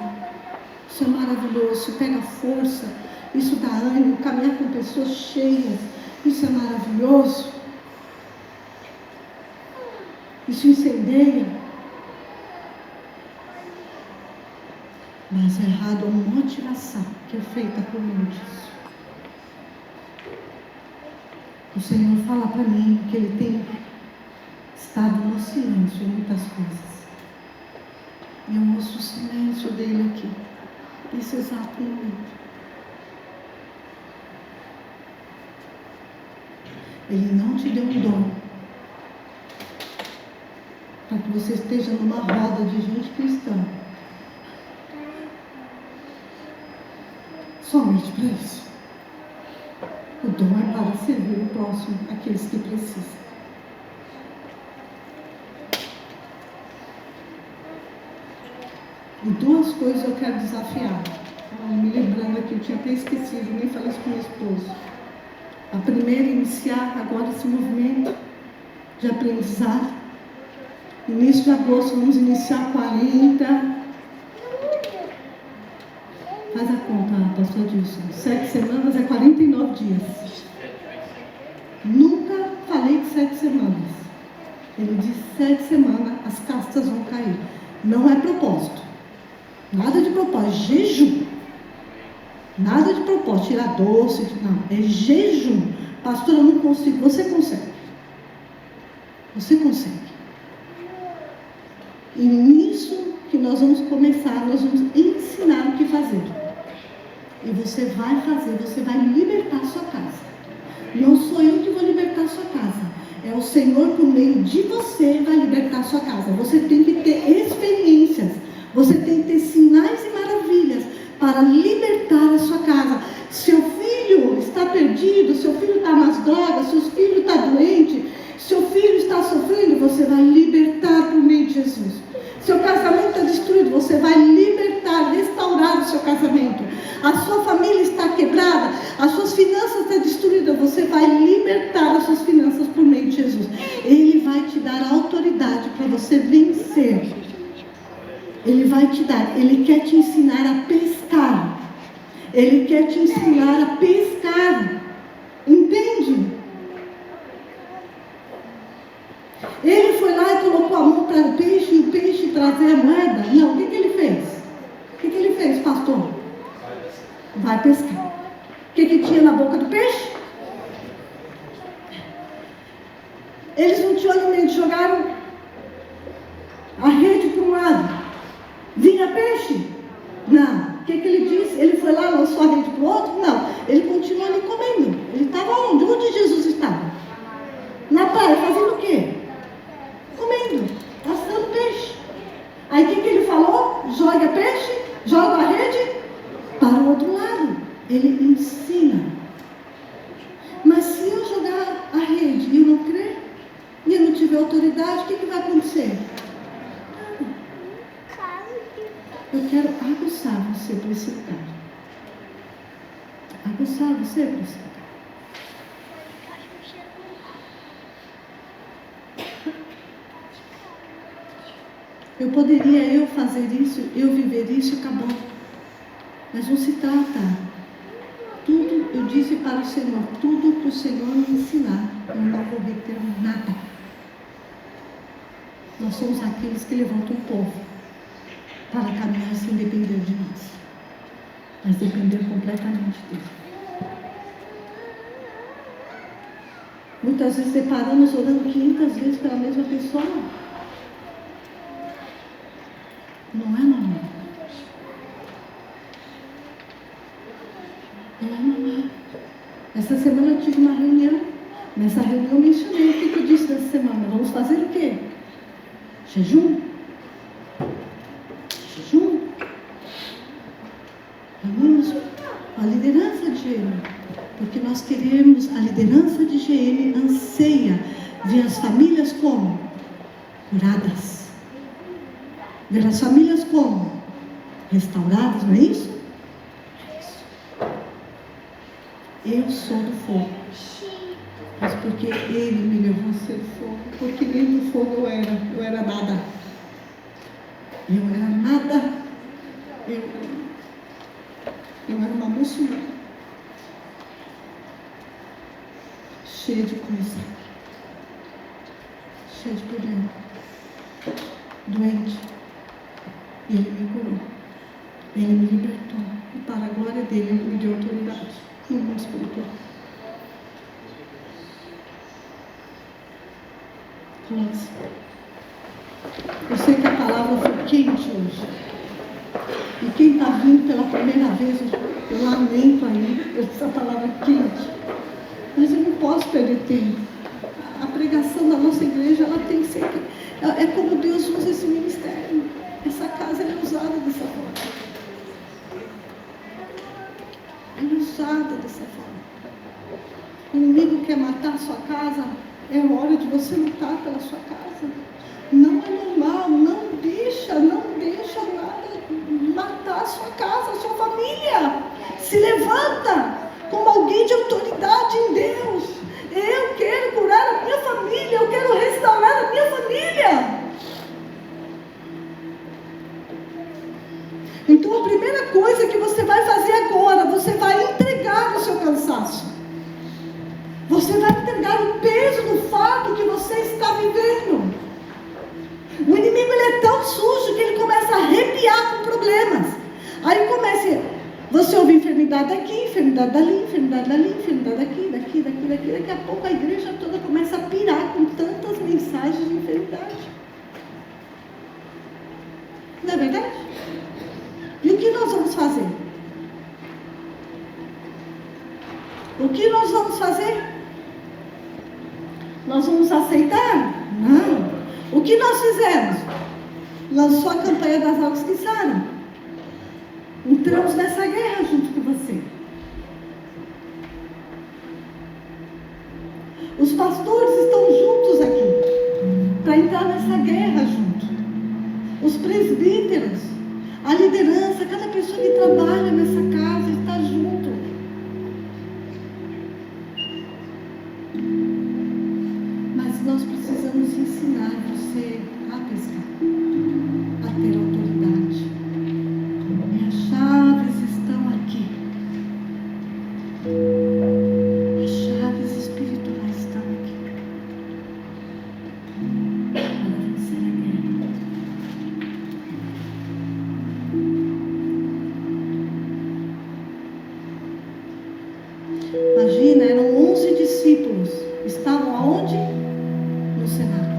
Isso é maravilhoso, isso pega força. Isso dá ânimo, caminhar com pessoas cheias. Isso é maravilhoso. Isso incendeia. Mas é errado a motivação que é feita por muitos. O Senhor fala para mim que Ele tem estado no silêncio em muitas coisas. E eu ouço o silêncio dele aqui, nesse exato momento. Ele não te deu um dom para que você esteja numa roda de gente cristã. Somente para isso. O dom é para servir o próximo, aqueles que precisam. E duas coisas eu quero desafiar. Me lembrando aqui, eu tinha até esquecido, nem falei isso com meu esposo. A primeira é iniciar agora esse movimento de aprendizado. Início de agosto, vamos iniciar 40. Faz a conta, pastor Dilson. 7 semanas é 49 dias. Nunca falei que 7 semanas. Ele disse 7 semanas as castas vão cair. Não é propósito. Nada de propósito. Jejum. Nada de propósito. Tirar doce. Não. É jejum. Pastor, eu não consigo. Você consegue. Você consegue. E nisso que nós vamos começar, nós vamos ensinar o que fazer. E você vai fazer, você vai libertar a sua casa. Não sou eu que vou libertar a sua casa. É o Senhor, por meio de você, vai libertar a sua casa. Você tem que ter experiências. Você tem que ter sinais e maravilhas para libertar a sua casa. Seu filho está perdido, seu filho está nas drogas, seu filho está doente, seu filho está sofrendo, você vai libertar por meio de Jesus. Seu casamento está destruído, você vai libertar, restaurar o seu casamento. A sua família está quebrada, as suas finanças estão destruídas, você vai libertar as suas finanças por meio de Jesus. Ele vai te dar a autoridade para você vencer. Ele vai te dar, ele quer te ensinar a pescar. Ele quer te ensinar a pescar. Entende? Ele foi lá e colocou a mão para o peixe e o peixe trazer a moeda. Não, o que ele fez? O que ele fez, pastor? Vai pescar. O que tinha na boca do peixe? Eles não tinham alimento, jogaram a rede para um lado. Vinha peixe? Não. O que ele disse? Ele foi lá, lançou a rede para o outro? Não. Ele continuou ali comendo. Ele estava onde? Onde Jesus estava? Na praia, fazendo o quê? Comendo, assando peixe. Aí o que ele falou? Joga peixe, joga a rede para o outro lado. Ele ensina. Mas se eu jogar a rede e eu não crer, e eu não tiver autoridade, o que vai acontecer? Eu quero aguçar você para esse lugar. Aguçar você para esse lugar. Eu poderia fazer isso, eu viver isso e acabou. Mas não se trata. Tudo, eu disse para o Senhor, tudo que o Senhor me ensinar, eu não vou reter nada. Nós somos aqueles que levantam o povo para caminhar sem depender de nós, mas depender completamente dele. Muitas vezes deparamos orando 500 vezes pela mesma pessoa. Não é normal. Não é normal. Essa semana eu tive uma reunião. Nessa reunião eu mencionei. O que eu disse nessa semana? Vamos fazer o quê? Jejum. Jejum. Vamos a liderança de GM. Porque nós queremos, a liderança de GM anseia ver as famílias como? Curadas. Ver as famílias como? Restauradas, não é isso? É isso. Eu sou do fogo. Mas porque Ele me levou a ser fogo. Porque nem do fogo eu era nada. Eu era nada. Eu era uma muçulmana. Cheia de coisa. Cheia de problema. Doente. E Ele me curou. Ele me libertou. E para a glória dele, Ele me deu autoridade no mundo espiritual. Nossa. Eu sei que a palavra foi quente hoje. E quem está vindo pela primeira vez, eu lamento ainda essa palavra quente. Mas eu não posso perder tempo. A pregação da nossa igreja, ela tem que ser... É como Deus usa esse ministério. Essa casa é usada dessa forma. É usada dessa forma. O inimigo quer matar a sua casa. É hora de você lutar pela sua casa. Não é normal. Não deixa nada matar a sua casa, a sua família. Se levanta como alguém de autoridade em Deus. Eu quero curar a minha família. Eu quero restaurar a minha família. Então a primeira coisa que você vai fazer agora, enfermidade dali, enfermidade dali, enfermidade daqui, daqui. Daqui a pouco a igreja toda começa a pirar com tantas mensagens de enfermidade. Não é verdade? E o que nós vamos fazer? O que nós vamos fazer? Nós vamos aceitar? Não. O que nós fizemos? Lançou a campanha das águas que saram. Entramos nessa guerra junto com você. Os pastores estão juntos aqui para entrar nessa guerra junto. Os presbíteros, a liderança, cada pessoa que trabalha nessa casa está junto. Mas nós precisamos ensinar você a pescar, a ter autoridade. E as chaves estão aqui. As chaves espirituais estão aqui. Para vencer a guerra. Imagina, eram 11 discípulos. Estavam aonde? No cenáculo.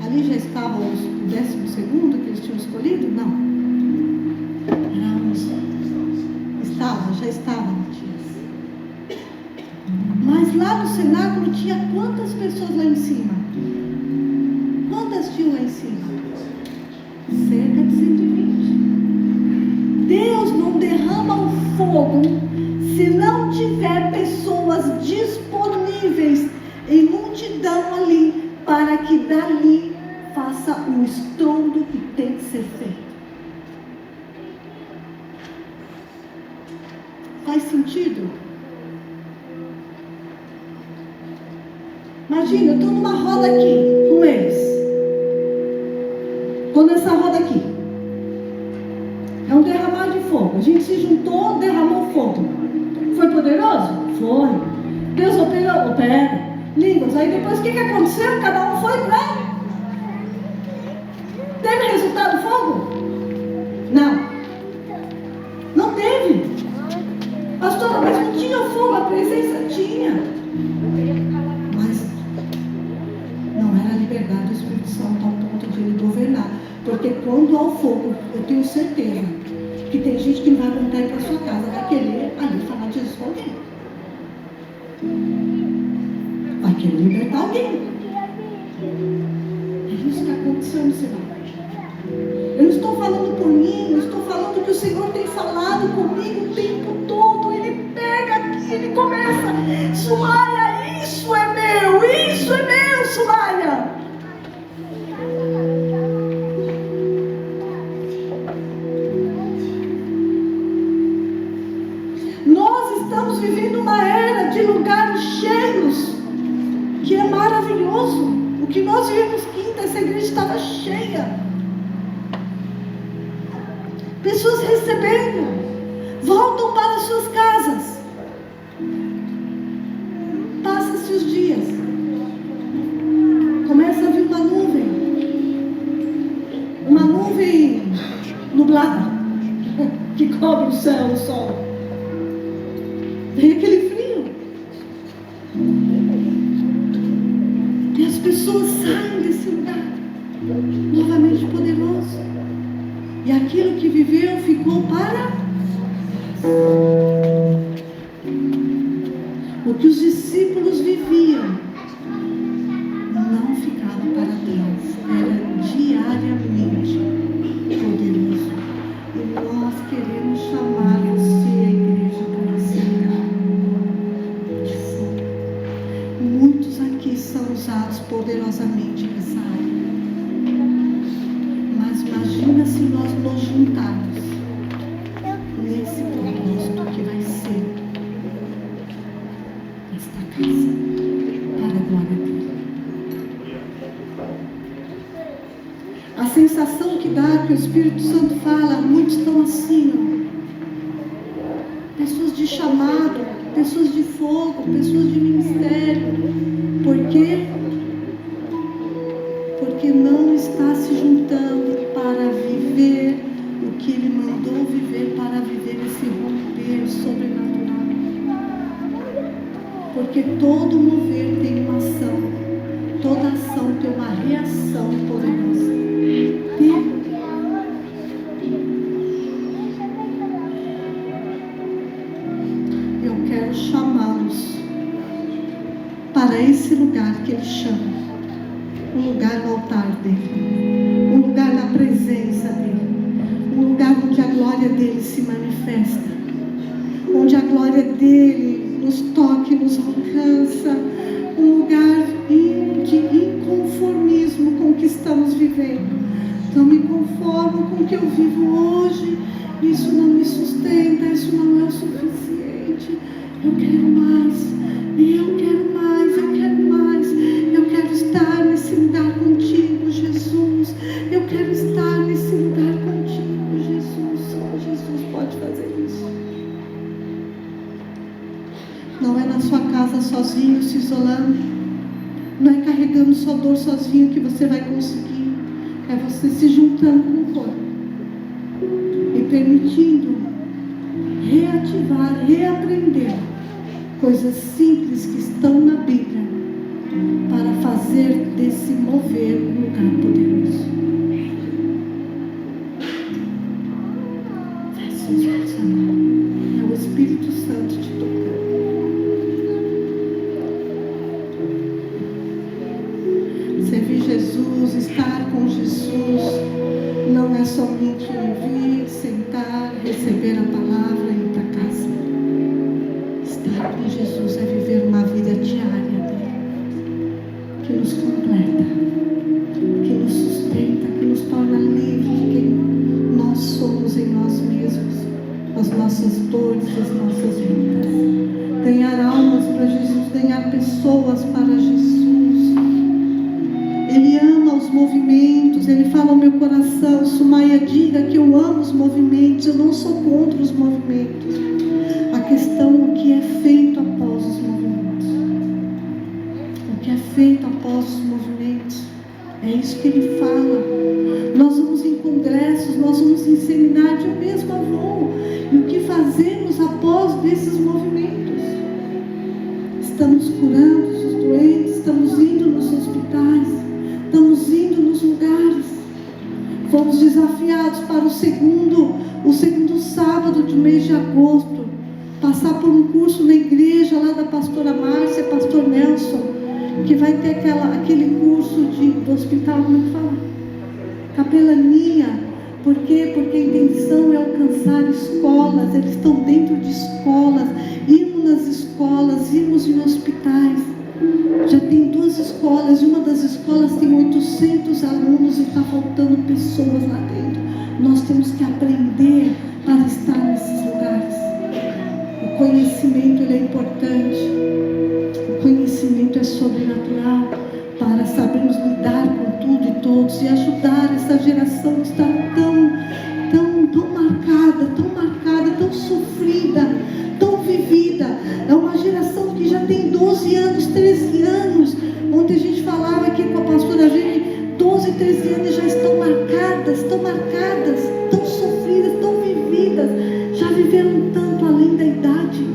Ali já estavam o 12º que eles tinham escolhido? Não. Era 11. Já estavam, Matias. Mas lá no cenáculo tinha quantas pessoas lá em cima? Quantas tinham lá em cima? Cerca de 120. Deus não derrama o fogo se não tiver pessoas disponíveis em multidão ali, para que dali faça o estrondo que tem que ser feito. Faz sentido? Imagina, eu estou numa roda aqui com eles. Estou nessa roda aqui. É um derramar de fogo. A gente se juntou, derramou fogo. Foi poderoso? Foi. Deus operou? Opera. Línguas. Aí depois o que aconteceu? Cada um foi para... Teve resultado fogo? Não. Não teve. Pastora, mas não tinha fogo, a presença tinha. Mas não era a liberdade do Espírito Santo ao ponto de ele governar. Porque quando há o fogo, eu tenho certeza que tem gente que não vai aguentar ir para sua casa, vai querer ali falar de Jesus com alguém. Vai querer libertar alguém. É isso que aconteceu no cenário. Eu não estou falando por mim, eu estou falando que o Senhor tem falado comigo o tempo todo. Ele pega aqui, ele começa, Sumaia, isso é meu, Sumaia. Nós estamos vivendo uma era de lugares cheios, que é maravilhoso. O que nós vimos quinta, essa igreja estava cheia. Pessoas recebendo, voltam para suas casas. Passa-se os dias, começa a vir uma nuvem nublada, que cobre o céu, o sol. Vem aquele frio, e as pessoas saem desse lugar, novamente poderoso. E aquilo que viveu ficou para... O que os discípulos viviam não ficava para trás. Era diariamente poderoso. E nós queremos chamar você, a igreja, para esse lugar de fogo. Muitos aqui são usados poderosamente nessa área. Imagina se nós nos juntarmos nesse propósito que vai ser esta casa para a glória dele. A sensação que dá, que o Espírito Santo fala, muitos estão assim, ó, pessoas de chamado, pessoas de fogo, pessoas de ministério. Por quê? Porque não está se juntando para viver o que Ele mandou viver, para viver esse romper sobrenatural. Porque todo mover tem uma ação, toda ação tem uma reação poderosa. Eu quero chamá-los para esse lugar que Ele chama, um lugar do altar dEle, um lugar da presença dEle, um lugar onde a glória dEle se manifesta, onde a glória dEle nos toca e nos alcança, um lugar de inconformismo com o que estamos vivendo. Não me conformo com o que eu vivo hoje, isso não me sustenta, isso não é o suficiente. Eu quero mais, eu quero mais, eu quero mais. Eu quero estar nesse lugar contigo, Jesus. Eu quero estar nesse lugar contigo, Jesus. Só Jesus pode fazer isso. Não é na sua casa sozinho, se isolando. Não é carregando sua dor sozinho que você vai conseguir. É você se juntando com o corpo e permitindo reativar, reaprender coisas simples que estão na Bíblia para fazer desse mover um lugar poderoso. Feche os olhos agora. É o Espírito Santo te tocando. Servir Jesus, estar com Jesus, não é somente vir, sentar, receber a palavra e ir para casa. Estar com Jesus é viver uma vida diária dele, que nos completa, que nos sustenta, que nos torna livres de quem nós somos em nós mesmos, as nossas dores, as nossas lutas. Ganhar almas para Jesus, ganhar pessoas para Jesus. Ele ama os movimentos, Ele fala ao meu coração, Sumaia, diga que eu amo os movimentos, eu não sou contra os movimentos. A questão é o que é feito após os movimentos. O que é feito após os movimentos, é isso que Ele fala. Nós vamos em congressos, nós vamos em seminários, eu mesma vou. E o que fazemos após desses movimentos? Estamos curando os doentes, estamos indo nos hospitais, estamos indo nos lugares. Fomos desafiados para o segundo sábado do mês de agosto, passar por um curso na igreja lá da pastora Márcia, pastor Nelson, que vai ter aquele curso do hospital, como é que fala? Capelania. Por quê? Porque a intenção é alcançar escolas, eles estão dentro de escolas, irmos nas escolas, irmos em hospitais. Já tem 2 escolas, e uma das escolas tem 800 alunos e está faltando pessoas lá dentro. Nós temos que aprender para estar nesses lugares. O conhecimento ele é importante, o conhecimento é sobrenatural para sabermos lidar com tudo e todos e ajudar essa geração que está tão marcada, tão sofrida, tão vivida. É uma geração que já tem 12 anos, 13 anos. Ontem a gente falava aqui com a pastora Vini, 12, 13 anos já estão marcadas, tão sofridas, tão vividas. Já viveram tanto além da idade.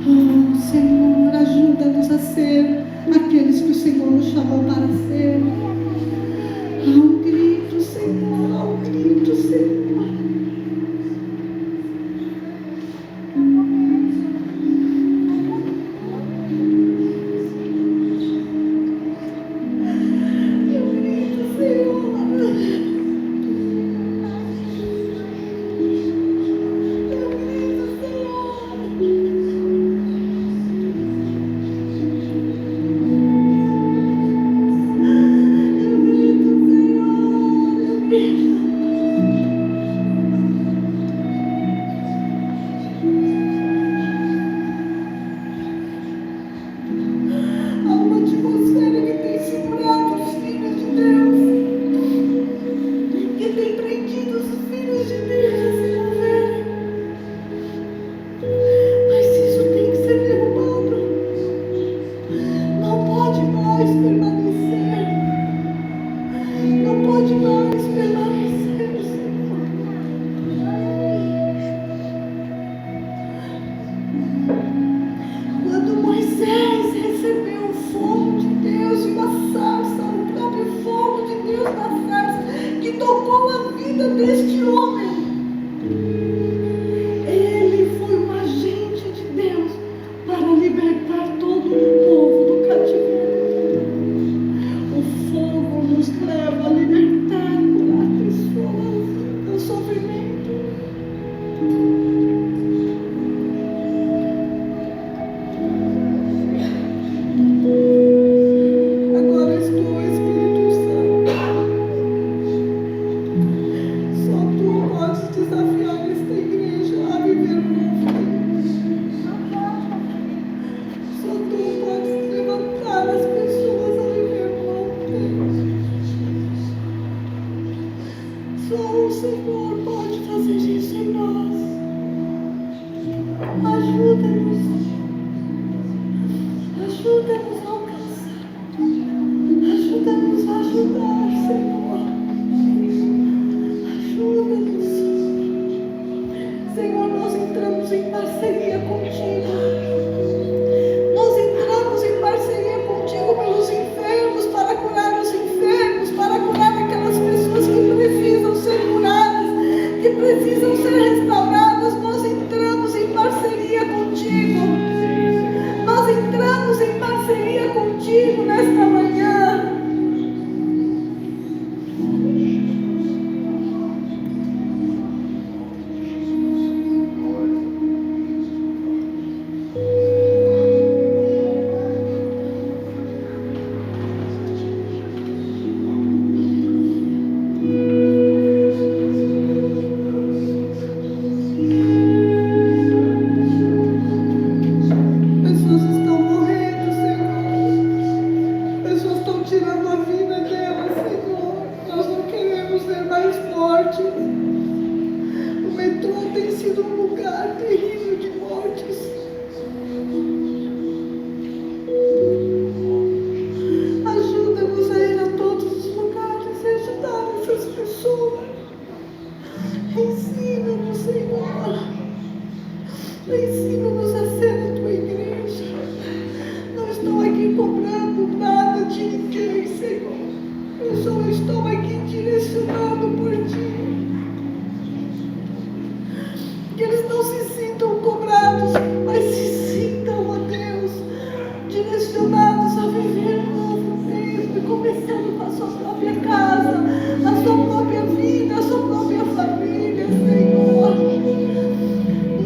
Oh, Senhor, ajuda-nos a ser aqueles que o Senhor nos chamou para ser. Há um grito, Senhor, há um grito, Senhor. Senhor, nós entramos em parceria contigo. Nós entramos em parceria contigo pelos enfermos, para curar os enfermos, para curar aquelas pessoas que precisam ser curadas, que precisam ser restauradas. Nós entramos em parceria contigo. Nós entramos em parceria contigo nesta manhã. Ensina-nos a ser a tua igreja. Não estou aqui cobrando nada de ninguém, Senhor. Eu só estou aqui direcionado por ti. Que eles não se sintam cobrados, mas se sintam, ó Deus, direcionados a viver um novo tempo, começando com a sua própria casa, a sua própria vida, a sua própria família, Senhor.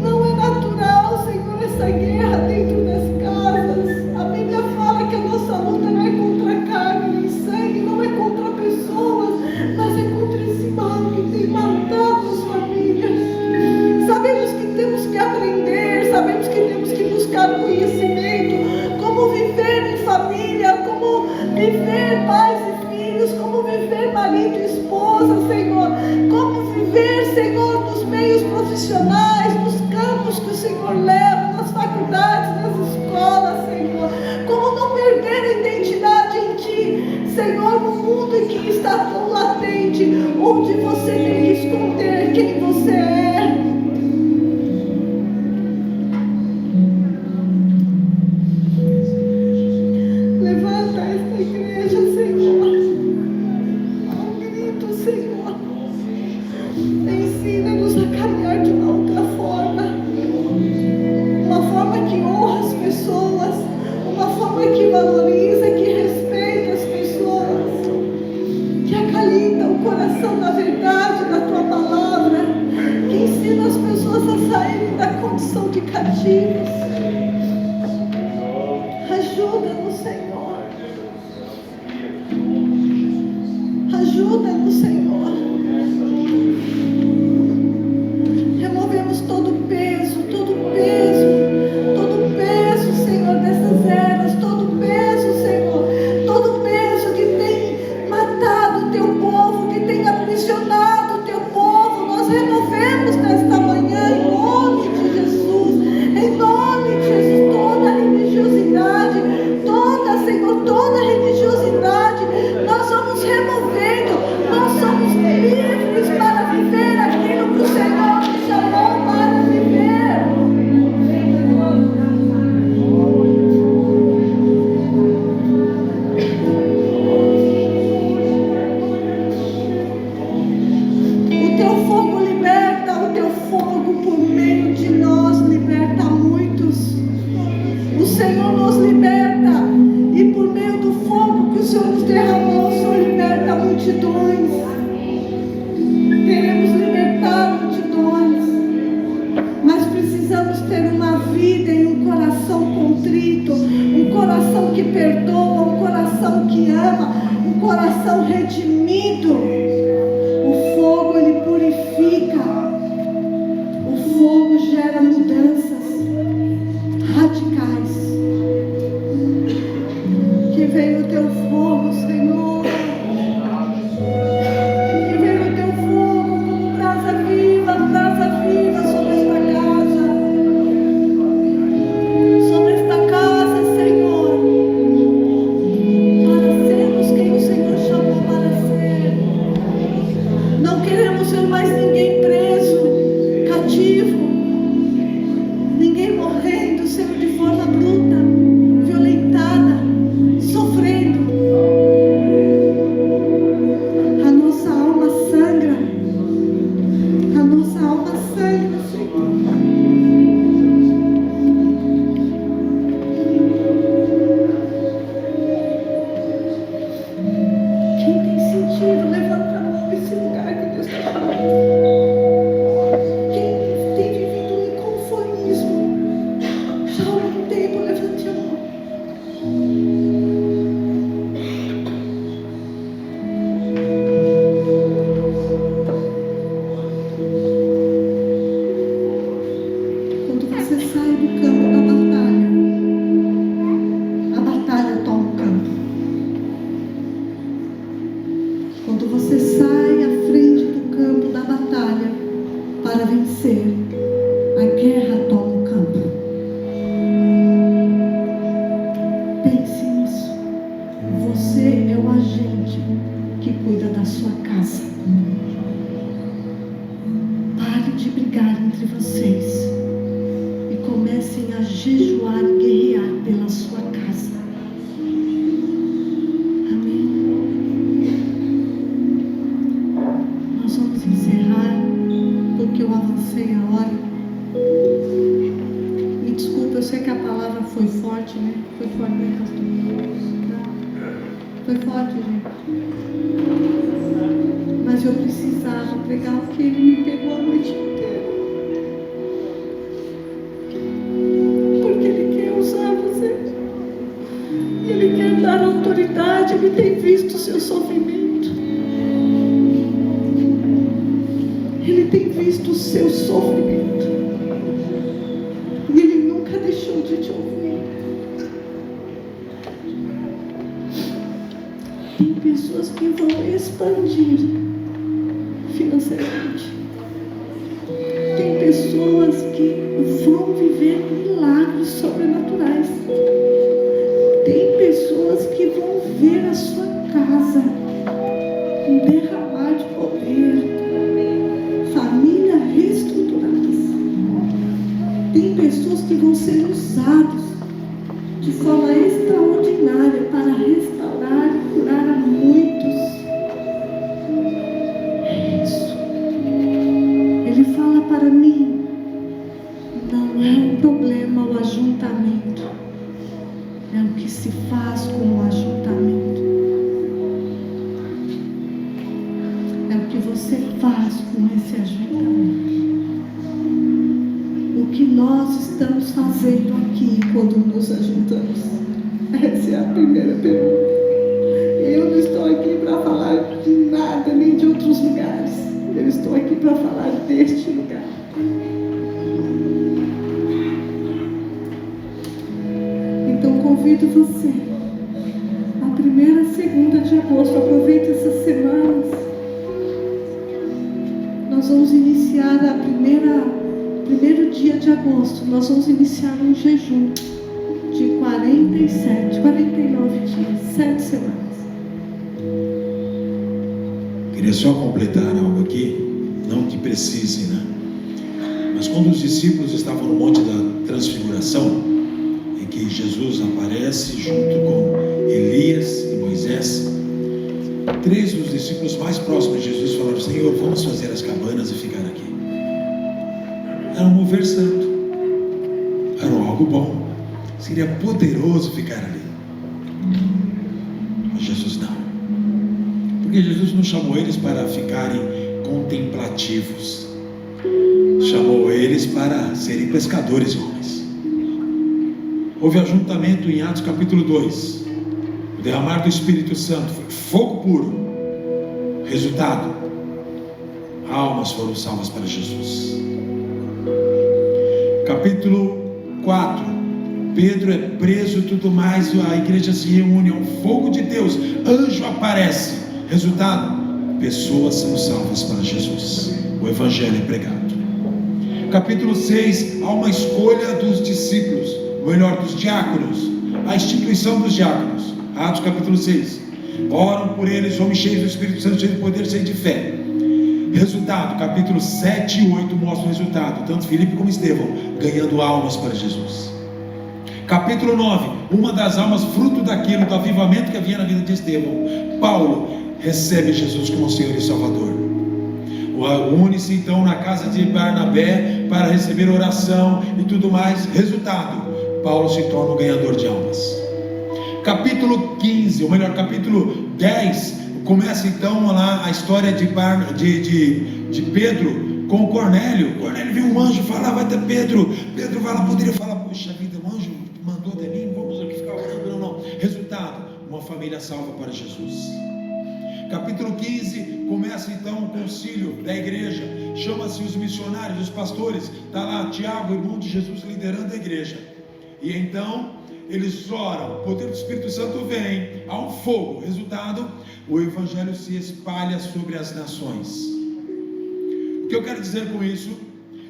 Não é natural, Senhor, essa guerra dentro das casas. A Bíblia fala que a nossa luta não é contra a carne e sangue, não é contra pessoas, mas é contra esse mal que tem matado as famílias. Sabemos que temos que aprender, sabemos que temos que buscar conhecimento, como viver em família, como viver pais e filhos, como viver marido e esposa, Senhor, como viver, Senhor, nos meios profissionais, nos campos que o Senhor leva, nas faculdades, nas escolas, Senhor, como não perder a identidade em Ti, Senhor, no mundo em que está tão latente, onde você tem que esconder quem você é. Ajuda-nos, Senhor. Ajuda-nos, Senhor. Removemos todo o peso, Senhor, dessas eras, todo o peso que tem matado o teu povo, que tem aprisionado o teu povo. Nós removemos nesta manhã, em nome de Jesus, toda religiosidade, toda religiosidade, nós vamos removendo, nós somos livres para viver aquilo que o Senhor nos chamou para viver. O teu fogo liberta, o teu fogo por meio de nós liberta muitos. O Senhor nos liberta, e por meio do fogo que o Senhor nos derramou, o Senhor liberta multidões. Queremos libertar multidões, mas precisamos ter uma vida e um coração contrito, um coração que perdoa, um coração que ama, um coração redimido. O fogo, ele purifica, o fogo gera mudanças radicais. Que venha o teu fogo, Senhor. Que venha o teu fogo como brasa viva sobre esta casa, Senhor, para sermos quem o Senhor chamou para ser. a jejuar e guerrear pela sua casa. Amém? Nós vamos encerrar, porque eu avancei a hora. Me desculpa, eu sei que a palavra foi forte, né? Foi forte, né, pastor? Foi forte, gente. Mas eu precisava pregar o que ele me pegou a noite inteira. Porque ele quer usar você. Ele quer dar autoridade. Ele tem visto o seu sofrimento. Ele tem visto o seu sofrimento. E ele nunca deixou de te ouvir. Tem pessoas que vão expandir financeiramente. Tem pessoas que vão viver milagres sobrenaturais. Tem pessoas que vão ver a sua casa derramar de poder, família reestruturadas. Tem pessoas que vão ser usadas de forma extraordinária para restaurar e curar a muitos. É isso. Ele fala para mim, não é um problema o ajuntamento, é o que se faz com o ajuntamento. É o que você faz com esse ajuntamento. O que nós estamos fazendo aqui quando nos ajuntamos? Essa é a primeira pergunta. Eu não estou aqui para falar de nada, nem de outros lugares. Eu estou aqui para falar deste lugar. Então convido você, a 1ª, 2ª de agosto, aproveite essas semanas. Nós vamos iniciar primeiro dia de agosto, nós vamos iniciar um jejum de 49 dias, 7 semanas. Queria só completar algo aqui, não que precise, né? Mas quando os discípulos estavam no Monte da Transfiguração, em que Jesus aparece junto com Elias e Moisés, 3 dos discípulos mais próximos de Jesus falaram: Senhor, vamos fazer as cabanas e ficar aqui. Era um mover santo, era algo bom, seria poderoso ficar ali. Mas Jesus não, porque Jesus não chamou eles para ficarem contemplativos, chamou eles para serem pescadores de homens. Houve ajuntamento em Atos capítulo 2, o derramar do Espírito Santo foi fogo puro. Resultado: almas foram salvas para Jesus. Capítulo 4, Pedro é preso e tudo mais, a igreja se reúne, é um fogo de Deus, anjo aparece. Resultado: pessoas são salvas para Jesus, o evangelho é pregado. Capítulo 6, há uma escolha dos discípulos, ou melhor, dos diáconos, a instituição dos diáconos. Atos capítulo 6, oram por eles, homens cheios do Espírito Santo, cheios de poder, cheios de fé. Resultado: capítulo 7 e 8 mostram o resultado, tanto Filipe como Estevão ganhando almas para Jesus. Capítulo 9, uma das almas, fruto daquilo, do avivamento que havia na vida de Estevão, Paulo recebe Jesus como Senhor e Salvador. Une-se então na casa de Barnabé para receber oração e tudo mais. Resultado: Paulo se torna um ganhador de almas. Capítulo 15, ou melhor, capítulo 10, começa então lá a história de Pedro com Cornélio. Cornélio viu um anjo falar: vai ter Pedro. Pedro vai lá, poderia falar: puxa vida, o anjo mandou de mim, vamos aqui ficar orando. Não. Resultado: uma família salva para Jesus. Capítulo 15, começa então o concílio da igreja, chama-se os missionários, os pastores, está lá Tiago, irmão de Jesus, liderando a igreja. E então eles oram, o poder do Espírito Santo vem, há um fogo. Resultado: o evangelho se espalha sobre as nações. O que eu quero dizer com isso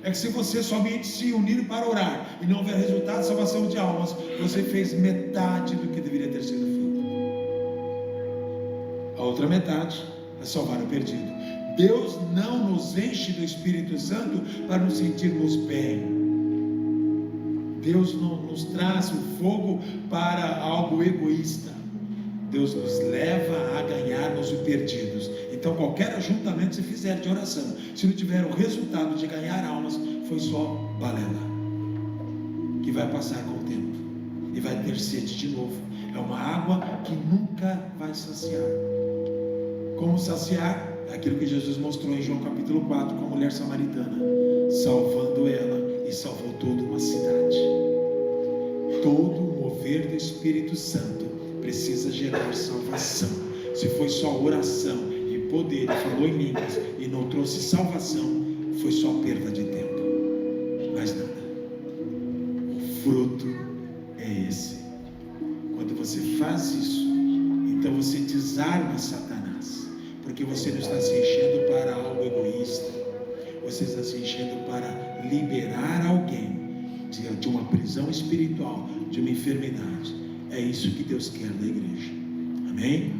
é que se você somente se unir para orar e não houver resultado de salvação de almas, você fez metade do que deveria ter sido feito. A outra metade é salvar o perdido. Deus não nos enche do Espírito Santo para nos sentirmos bem. Deus não nos traz o fogo para algo egoísta. Deus nos leva a ganharmos os perdidos. Então qualquer ajuntamento que você fizer de oração, se não tiver o resultado de ganhar almas, foi só balela, que vai passar com o tempo e vai ter sede de novo. É uma água que nunca vai saciar. Como saciar? Aquilo que Jesus mostrou em João capítulo 4 com a mulher samaritana, salvando ela, e salvou toda uma cidade. Todo o mover do Espírito Santo precisa gerar salvação. Se foi só oração e poder, e falou em línguas e não trouxe salvação, foi só perda de tempo, mais nada. O fruto é esse. Quando você faz isso, então você desarma Satanás, porque você não está se enchendo para algo egoísta, você está se enchendo para liberar alguém de uma prisão espiritual, de uma enfermidade. É isso que Deus quer da igreja. Amém?